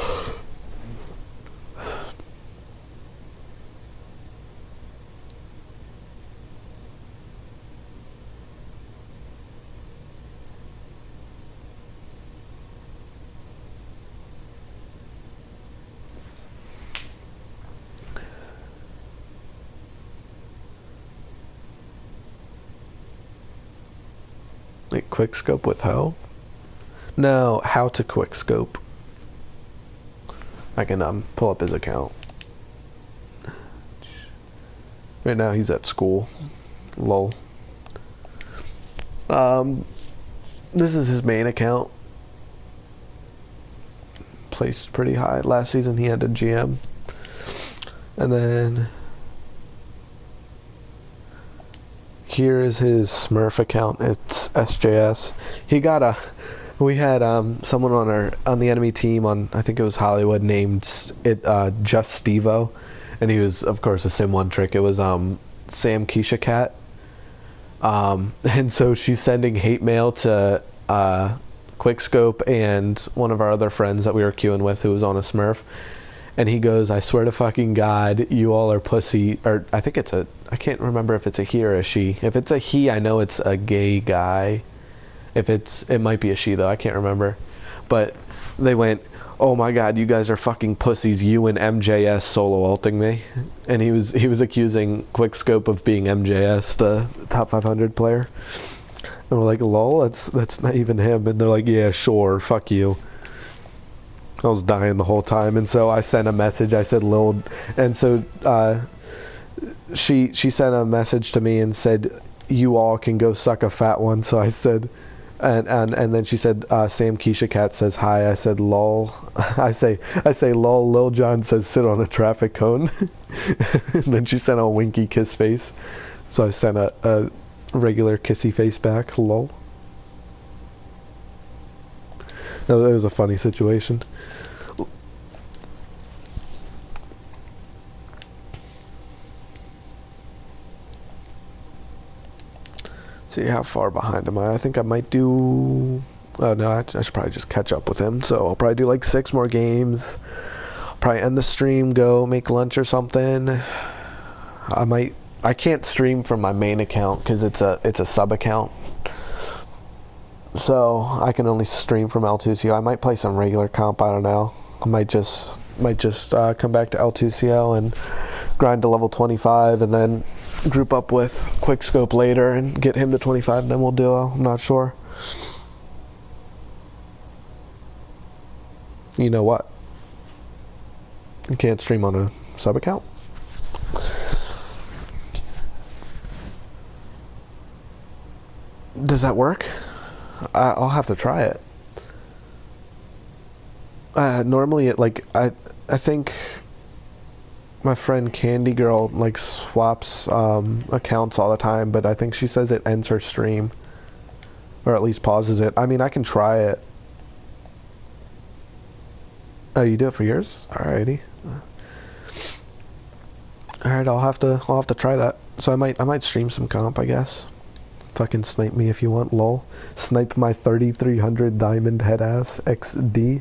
Wait, quickscope with how? No, how to quickscope. I can pull up his account. Right now he's at school. Lol. This is his main account. Placed pretty high. Last season he had a GM. And then here is his Smurf account. It's SJS. He got we had someone on the enemy team on, I think it was Hollywood, named it Just Stevo, and he was of course a Sim 1 trick. It was Sam Keisha Cat. And so she's sending hate mail to Quickscope and one of our other friends that we were queuing with who was on a Smurf. And he goes, "I swear to fucking God, you all are pussy." Or I think it's I can't remember if it's a he or a she. If it's a he, I know it's a gay guy. It might be a she though, I can't remember. But they went, "Oh my God, you guys are fucking pussies, you and MJS solo ulting me." And he was accusing Quickscope of being MJS, the top 500 player. And we're like, "Lol, that's not even him." And they're like, "Yeah, sure, fuck you." I was dying the whole time, and so I sent a message. I said, "Lil," and so she sent a message to me and said, "You all can go suck a fat one." So I said, and then she said, "Sam Keisha Cat says hi." I said, "Lol." I say, "Lol." Lil John says, "Sit on a traffic cone." And then she sent a winky kiss face. So I sent a regular kissy face back. Lol. It was a funny situation. See how far behind am I? I think I might do... Oh no, I should probably just catch up with him. So I'll probably do like 6 more games. Probably end the stream, go make lunch or something. I can't stream from my main account because it's a sub account. So I can only stream from L2CO. I might play some regular comp, I don't know. I might just come back to L2CO and grind to level 25 and then group up with Quickscope later and get him to 25 and then we'll duo. I'm not sure. You know what? You can't stream on a sub account. Does that work? I'll have to try it. Normally it I think my friend Candy Girl like swaps accounts all the time, but I think she says it ends her stream, or at least pauses it. I mean, I can try it. Oh, you do it for yours? Alrighty. Alright, I'll have to try that. So I might stream some comp, I guess. Fucking snipe me if you want, lol. Snipe my 3300 diamond head ass XD.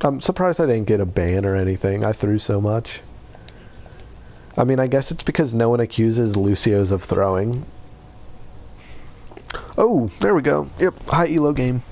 I'm surprised I didn't get a ban or anything. I threw so much. I mean, I guess it's because no one accuses Lucio's of throwing. Oh, there we go. Yep, high elo game.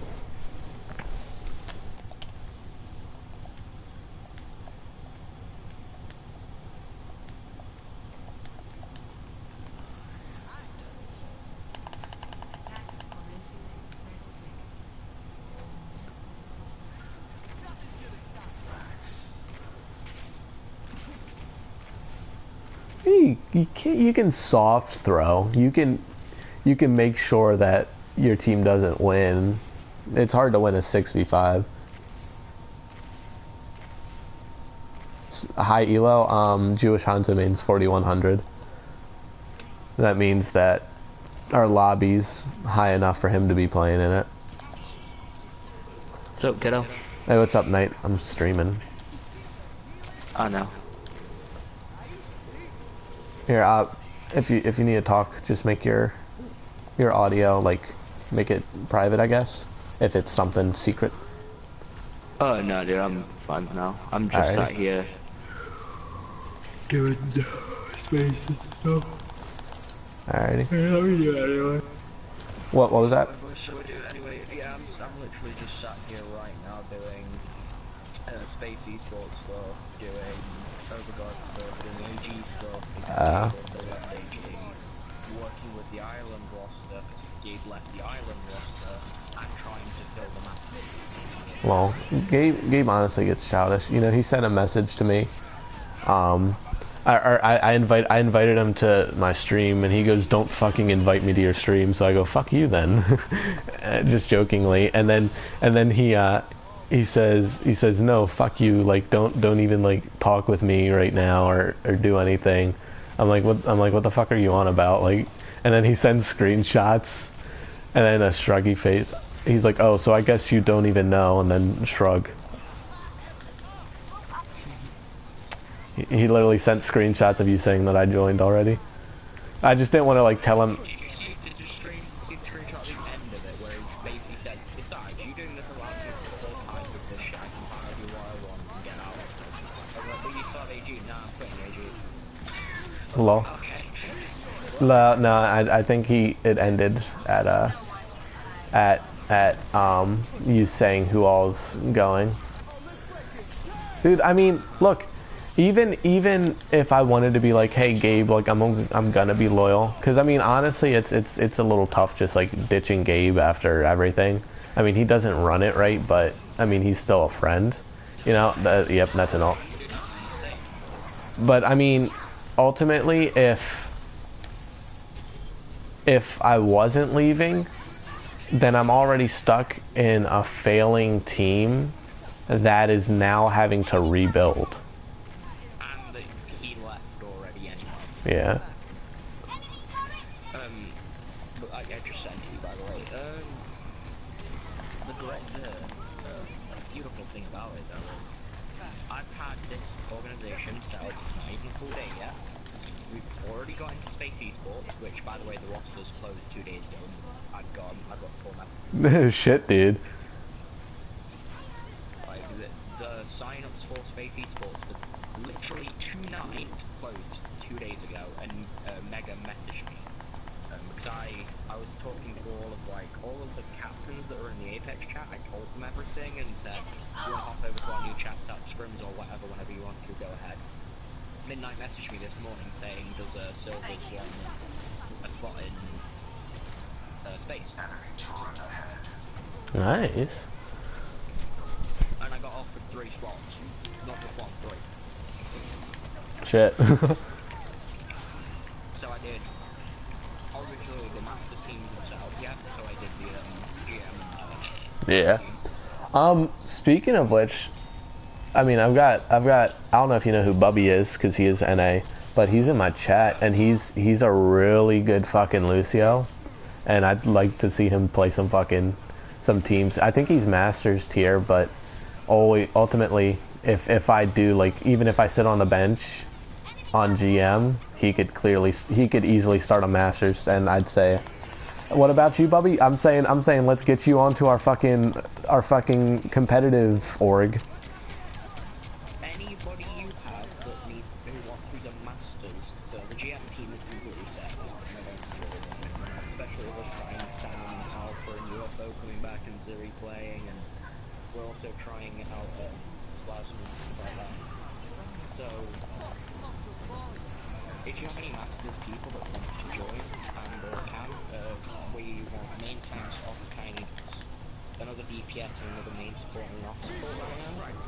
You can soft throw. You can make sure that your team doesn't win. It's hard to win a 6v5. High elo, Jewish Hanzo means 4100. That means that our lobby's high enough for him to be playing in it. What's up, kiddo? Hey, what's up, Knight? I'm streaming. Oh no. Here, if you need to talk, just make your audio, like, make it private, I guess, if it's something secret. Oh no, dude, I'm fine now. I'm just sat here doing spaces and stuff. Alrighty. Yeah, let me do it anyway. What was that? Should we do it anyway? Yeah, I'm literally just sat here right now doing Space Esports stuff, doing Overguard stuff, doing AG stuff, also left AG, working with the Ireland roster, because Gabe left the Ireland roster, and trying to fill the map. Well, Gabe honestly gets childish. You know, he sent a message to me. I invited him to my stream, and he goes, "Don't fucking invite me to your stream." So I go, "Fuck you then," just jokingly. And then he says, "No, fuck you. Like, don't even like talk with me right now or do anything." I'm like, what the fuck are you on about? Like, and then he sends screenshots, and then a shruggy face. He's like, "Oh, so I guess you don't even know," and then shrug. He literally sent screenshots of you saying that I joined already. I just didn't want to like tell him. See the screenshot at the end of it, where he basically says, "Besides, you doing this around me for the whole time with this shit, I can finally do what I want and get out." I was like, "But you thought AG? Nah, I'm quitting AG." Lol. Okay. No, I think it ended at you saying who all's going. Dude, I mean, look, even if I wanted to be like, "Hey Gabe, like I'm gonna be loyal," because I mean honestly it's a little tough just like ditching Gabe after everything. I mean he doesn't run it right, but I mean he's still a friend, you know. Yep, that's an alt. But I mean, ultimately, if I wasn't leaving, then I'm already stuck in a failing team that is now having to rebuild. And that he left already anyway. Yeah. But I just sent you, by the way. The beautiful thing about it, though, is I've had this organization set up not even a full day yet. We've already got into Space Esports, which, by the way, the roster's closed 2 days ago. I've got 4 messages. Shit, dude. Like, the sign-ups for Space Esports were literally tonight closed 2 days ago, and Mega messaged me. Because I was talking to all of the captains that were in the Apex chat. I told them everything and said, "You want to hop over to our new chat, start scrims or whatever, whenever you want to, go ahead." Midnight messaged me this morning saying, "Does Silvers want a spot in space?" Nice. And I got offered 3 spots, not just 1, 3. Shit. So I did. Originally, the master team was set up yet, so I did the GM. Yeah. Speaking of which, I mean, I've got. I don't know if you know who Bubby is, because he is NA, but he's in my chat, and he's a really good fucking Lucio, and I'd like to see him play some teams. I think he's Masters tier, but ultimately, if I do, like, even if I sit on the bench on GM, he could easily start a Masters, and I'd say, "What about you, Bubby?" I'm saying let's get you onto our fucking competitive org. Anybody you have that needs who's a Masters, so the GM team is completely set. Especially with us trying Sam and Alpha and UFO coming back and Ziri playing, and we're also trying out Plasma and stuff like that. So, if you have any Masters people that want to join and can, we want main tanks, off tanks, another DPS and another main support and off support right now.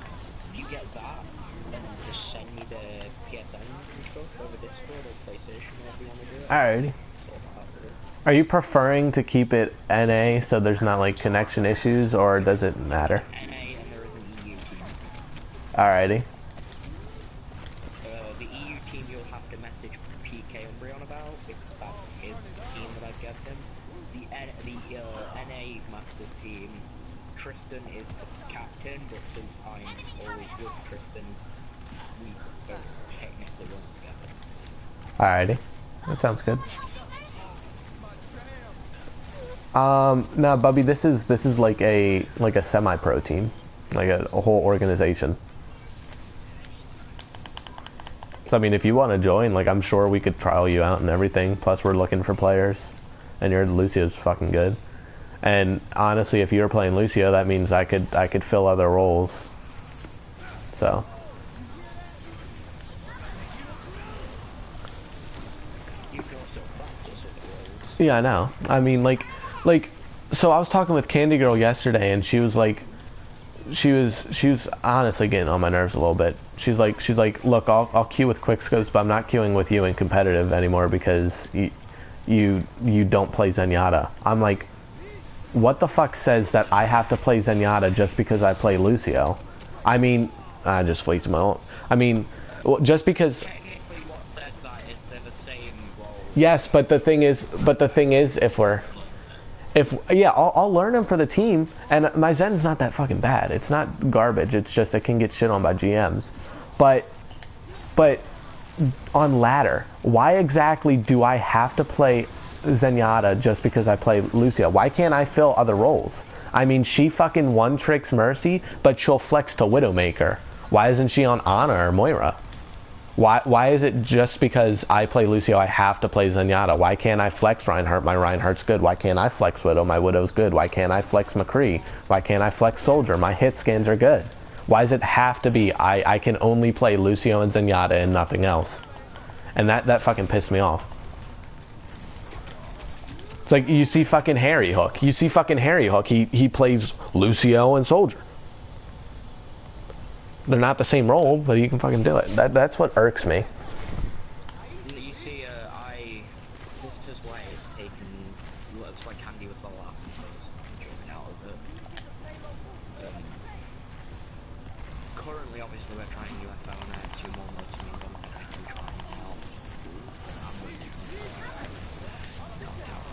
If you get that, then just send me the PSNs and stuff over Discord or PlayStation, whatever you want to do it. Alrighty. Are you preferring to keep it NA so there's not like connection issues, or does it matter? NA and there is an EU team. Alrighty. The EU team you'll have to message PK Umbreon about, because that's his team that I've given him. The NA Masters team, Tristan is the captain, but since I'm always with Tristan, we don't technically run together. Alrighty. That sounds good. No, Bubby, this is like a semi-pro team, like a whole organization. So I mean, if you want to join, like, I'm sure we could trial you out and everything. Plus, we're looking for players, and Lucio's fucking good. And honestly, if you were playing Lucio, that means I could fill other roles. So. Yeah, I know. I mean, like, so I was talking with Candy Girl yesterday, and she was like, she was honestly getting on my nerves a little bit. She's like, look, I'll queue with quickscopes, but I'm not queuing with you in competitive anymore because you don't play Zenyatta. I'm like, what the fuck says that I have to play Zenyatta just because I play Lucio? I mean, I just wasted my own. I mean, just because. Technically, what says that is they're the same role. Yes, but the thing is, if yeah, I'll learn him for the team, and my Zen's not that fucking bad. It's not garbage. It's just it can get shit on by GMs, but on ladder, why exactly do I have to play Zenyatta just because I play Lucio? Why can't I fill other roles? I mean, she fucking one tricks Mercy, but she'll flex to Widowmaker. Why isn't she on Ana or Moira? Why is it just because I play Lucio I have to play Zenyatta? Why can't I flex Reinhardt? My Reinhardt's good. Why can't I flex Widow? My Widow's good. Why can't I flex McCree? Why can't I flex Soldier? My hit scans are good. Why does it have to be I can only play Lucio and Zenyatta and nothing else? And that fucking pissed me off. It's like you see fucking Harry Hook. You see fucking Harry Hook. He plays Lucio and Soldier. They're not the same role, but you can fucking do it. That's what irks me. You see, this is why it's taken, that's why Candy was the last of those jumping out of it. Currently, obviously, we're trying UFO and I have 2 more modes to me, but I'm actually trying now. I'm waiting for knocked out.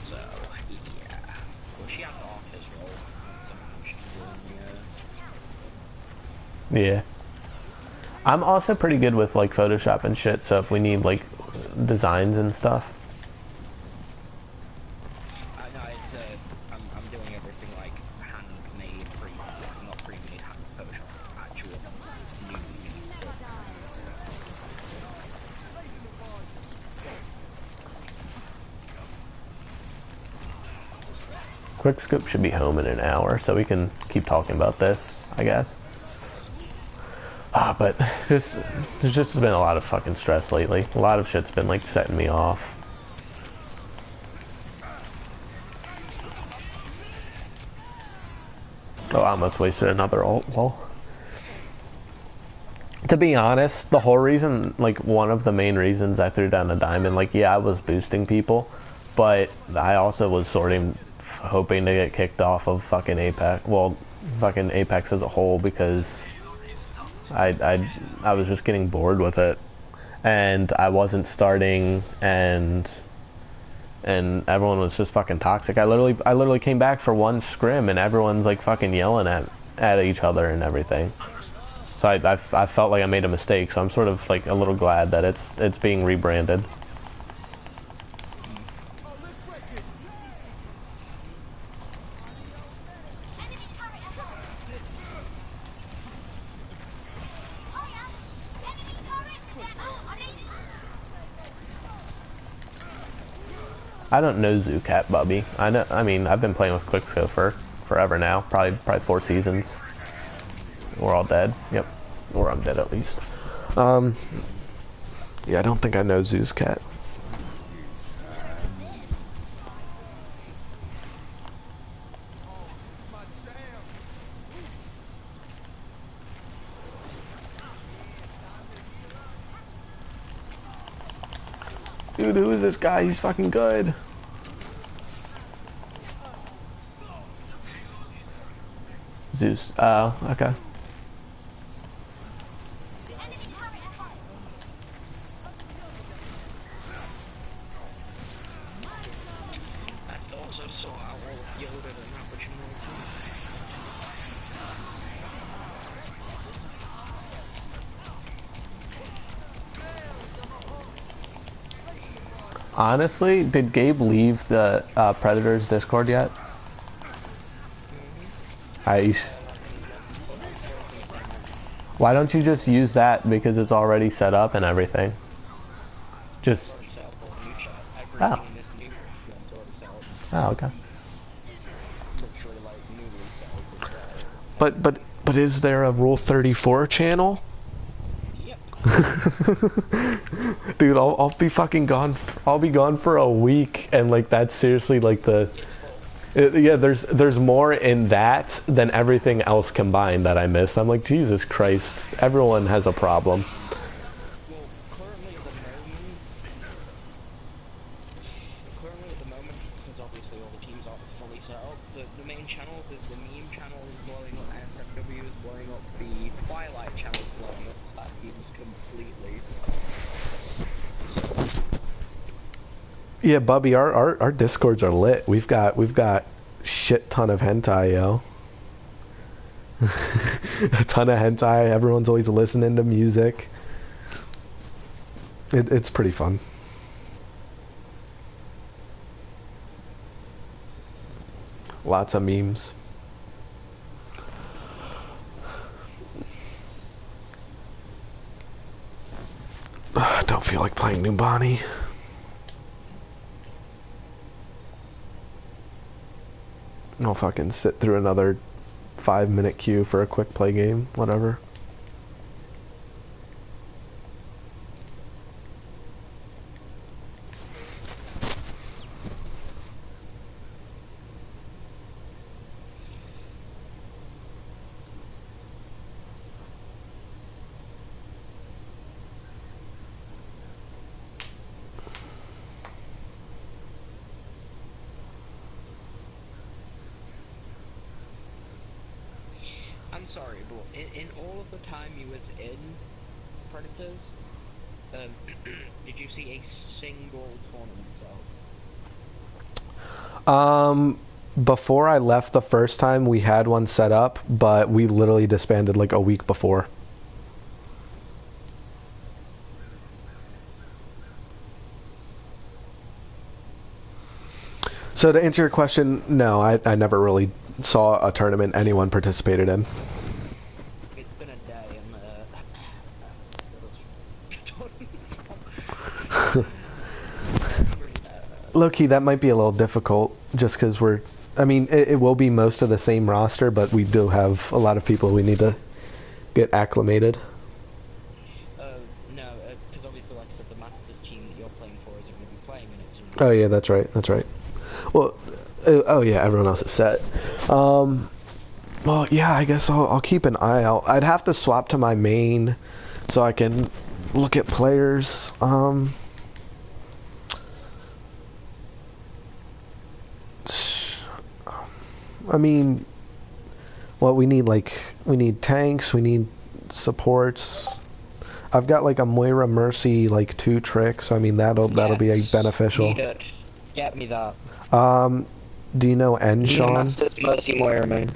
So, yeah. Well, she has the office role, so she's doing, Yeah. I'm also pretty good with like Photoshop and shit, so if we need like designs and stuff. no, it's, I'm doing everything like handmade, not pre-made, hand Photoshop, actual new stuff. Quickscope should be home in an hour, so we can keep talking about this, I guess. But there's just been a lot of fucking stress lately. A lot of shit's been like setting me off. Oh, I almost wasted another ult. Well, to be honest, the whole reason, like one of the main reasons I threw down a diamond, like yeah, I was boosting people, but I also was hoping to get kicked off of fucking Apex. Well, fucking Apex as a whole because I was just getting bored with it, and I wasn't starting, and everyone was just fucking toxic. I literally came back for one scrim, and everyone's like fucking yelling at each other and everything. So I felt like I made a mistake. So I'm sort of like a little glad that it's being rebranded. I don't know Zoocat, Bubby. I mean, I've been playing with Quickscope for forever now. Probably 4 seasons. We're all dead. Yep. Or I'm dead at least. Yeah, I don't think I know Zoo's cat. Dude, who is this guy? He's fucking good. Zeus. Oh, okay. Honestly, did Gabe leave the Predators Discord yet? Why don't you just use that because it's already set up and everything? Just... Oh. Oh, okay. But is there a Rule 34 channel? Yep. Dude, I'll be fucking gone. I'll be gone for a week, and like that's seriously like the. Yeah, there's more in that than everything else combined that I missed. I'm like, Jesus Christ, everyone has a problem. Well, currently at the moment, because obviously all the teams aren't fully set up, the main channels is the meme channel is blowing up, NSFW is blowing up, the Twilight channel is blowing up, that team's completely. Yeah, Bubby, our discords are lit. We've got shit ton of hentai, yo. A ton of hentai. Everyone's always listening to music. It's pretty fun. Lots of memes. Don't feel like playing Numbani. I'll fucking sit through another 5-minute queue for a quick play game, whatever. I'm sorry, but in all of the time you was in Predators, did you see a single tournament out? Before I left the first time, we had one set up, but we literally disbanded like a week before. So to answer your question, no, I never really saw a tournament anyone participated in. It's been a day and Low-key, that might be a little difficult, just because we're... I mean, it will be most of the same roster, but we do have a lot of people we need to get acclimated. No, because obviously, like I said, the Masters team that you're playing for isn't going to be playing in it. Oh yeah, that's right, that's right. Well, oh yeah, everyone else is set. Well, yeah, I guess I'll keep an eye out. I'd have to swap to my main so I can look at players. I mean, well, we need tanks, we need supports. I've got like a Moira Mercy, like 2 tricks. I mean, that'll be beneficial. Need it. Get me that. Do you know Sean? Mercy Moira, man.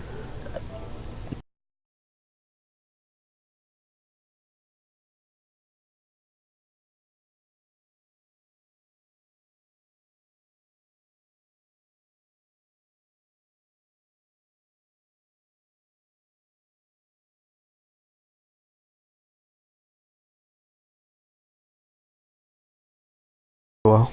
Well.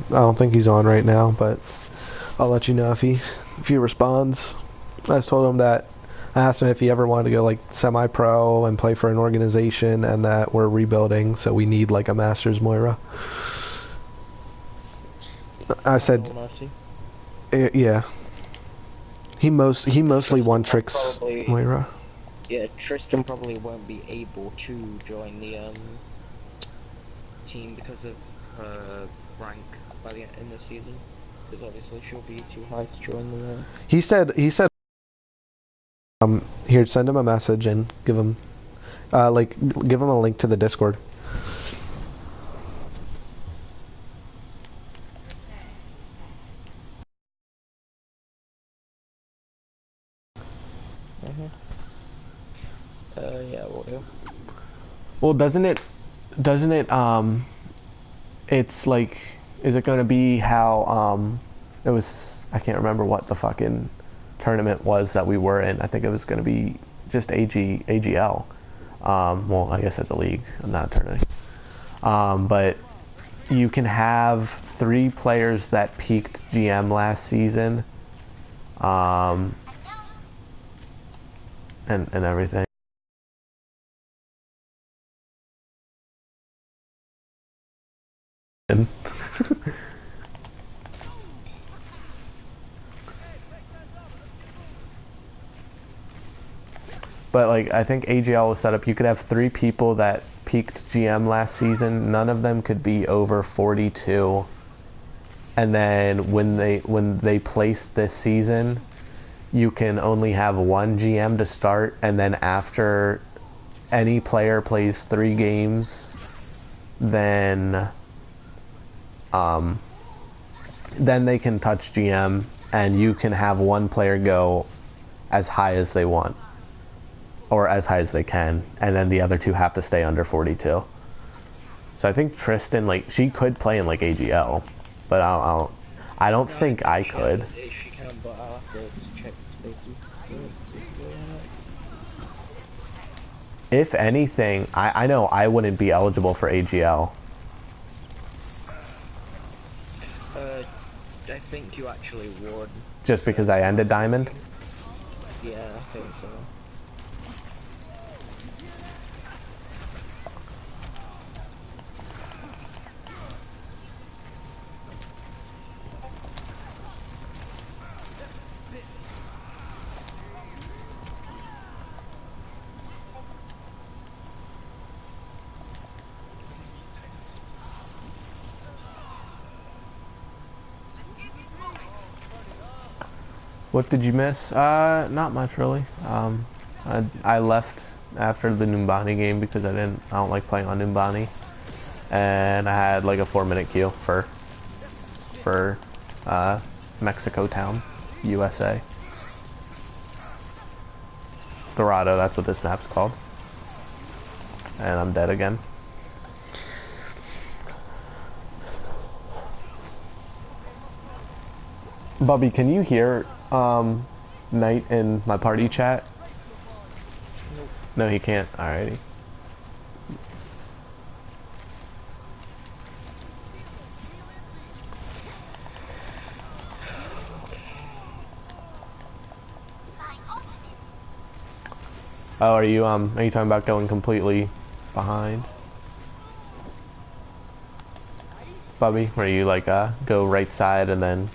I don't think he's on right now, but I'll let you know if he responds. I just told him that I asked him if he ever wanted to go like semi-pro and play for an organization, and that we're rebuilding, so we need like a Masters Moira. I said, yeah. He mostly won tricks probably, Moira. Yeah, Tristan probably won't be able to join the team because of her rank by the end of the season. Because obviously she'll be too high to join the. He said here, send him a message and give him give him a link to the Discord. Yeah, we'll do. Well, doesn't it, it's like, is it going to be how, it was, I can't remember what the fucking tournament was that we were in. I think it was going to be just AGL. Well, I guess it's a league, not a tournament. But you can have 3 players that peaked GM last season, and everything. But like, I think AGL was set up, you could have 3 people that peaked GM last season. None of them could be over 42. And then when they place this season, you can only have 1 GM to start, and then after any player plays 3 games, then they can touch GM, and you can have 1 player go as high as they want, or as high as they can, and then the other 2 have to stay under 42. So I think Tristan, like, she could play in like AGL, but I don't think I could. She can, but I'll have to check spaces. If anything, I know I wouldn't be eligible for AGL. I think you actually would. Just because I ended Diamond? Yeah, I think so. What did you miss? Not much really. I left after the Numbani game because I don't like playing on Numbani, and I had like a 4-minute queue for Mexico Town, USA. Dorado, that's what this map's called. And I'm dead again. Bubby, can you hear Knight in my party chat? Nope. No, he can't. Alrighty. Oh, are you talking about going completely behind? Bubby, where you like go right side and then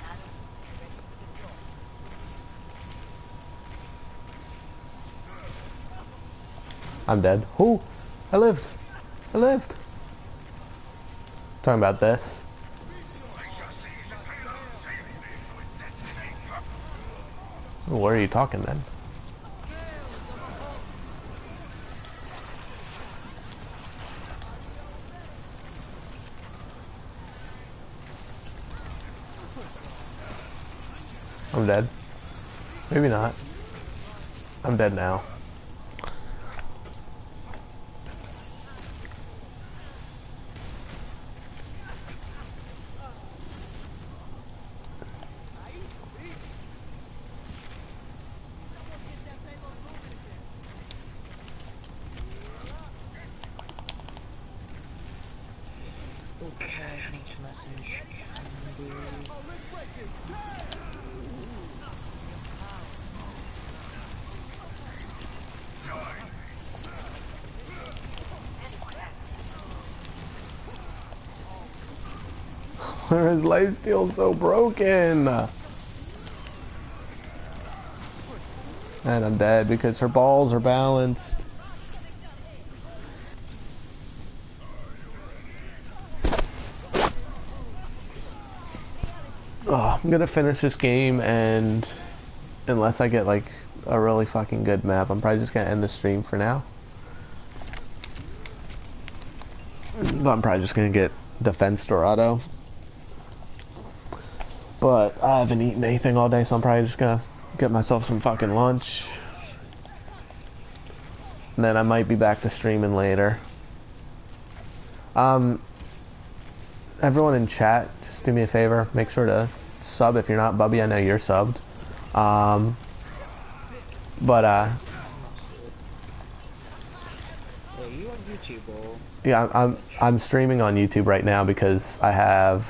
I'm dead. Ooh, I lived. I lived. Talking about this. Ooh, where are you talking then? I'm dead. Maybe not. I'm dead now. Okay, I need to message Candy. His lifesteal's so broken. And I'm dead because her balls are balanced. Oh, I'm gonna finish this game, and unless I get like a really fucking good map, I'm probably just gonna end the stream for now. But I'm probably just gonna get Defense Dorado. But I haven't eaten anything all day, so I'm probably just gonna get myself some fucking lunch. And then I might be back to streaming later. Everyone in chat, just do me a favor. Make sure to sub if you're not. Bubby, I know you're subbed. you on YouTube or? Yeah, I'm streaming on YouTube right now because I have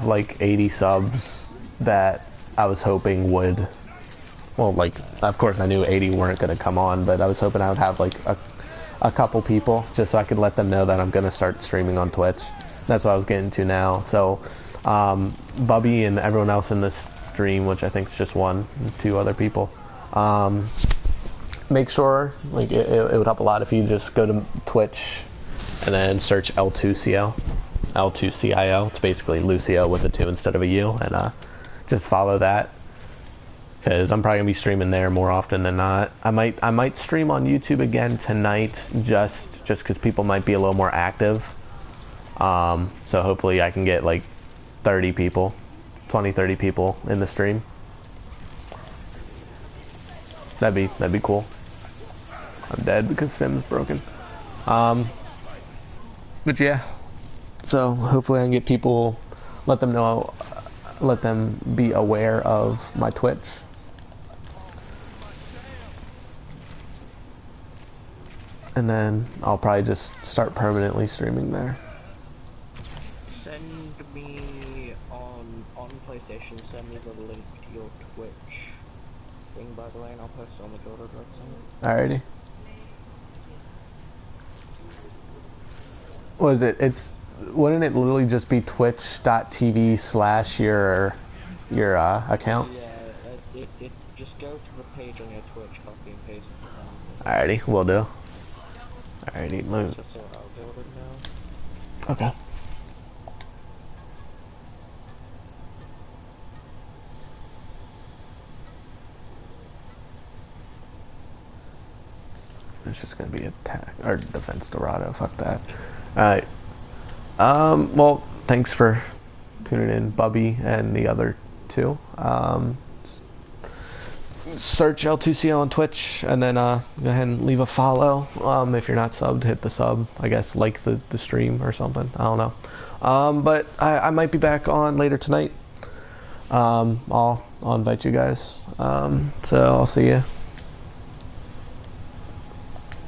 like 80 subs that I was hoping would, well, like, of course I knew 80 weren't going to come on, but I was hoping I would have like a couple people just so I could let them know that I'm going to start streaming on Twitch. That's what I was getting to now. So Bubby and everyone else in this stream, which I think is just two other people, make sure, like, it would help a lot if you just go to Twitch and then search L2CL. L2CIL. It's basically Lucio with a 2 instead of a U, and just follow that, because I'm probably gonna be streaming there more often than not. I might stream on YouTube again tonight, just because people might be a little more active. So hopefully I can get like 30 people, 20-30 people in the stream. That'd be cool. I'm dead because Sim's broken. But yeah. So hopefully I can get people, let them know, let them be aware of my Twitch. And then I'll probably just start permanently streaming there. Send me on PlayStation, send me the link to your Twitch thing, by the way, and I'll post it on the Gordo website. Alrighty. What is it? Wouldn't it literally just be twitch.tv/your account? Yeah, it just go to the page on your Twitch, copy and paste it. Alrighty, will do. Alrighty, Just so I'll build it now. Okay. It's just gonna be attack or defense Dorado. Fuck that. Alright. Well, thanks for tuning in, Bubby and the other two. Search L2CL on Twitch, and then go ahead and leave a follow. If you're not subbed, hit the sub. I guess like the stream or something. I don't know. But I might be back on later tonight. I'll invite you guys. So I'll see you.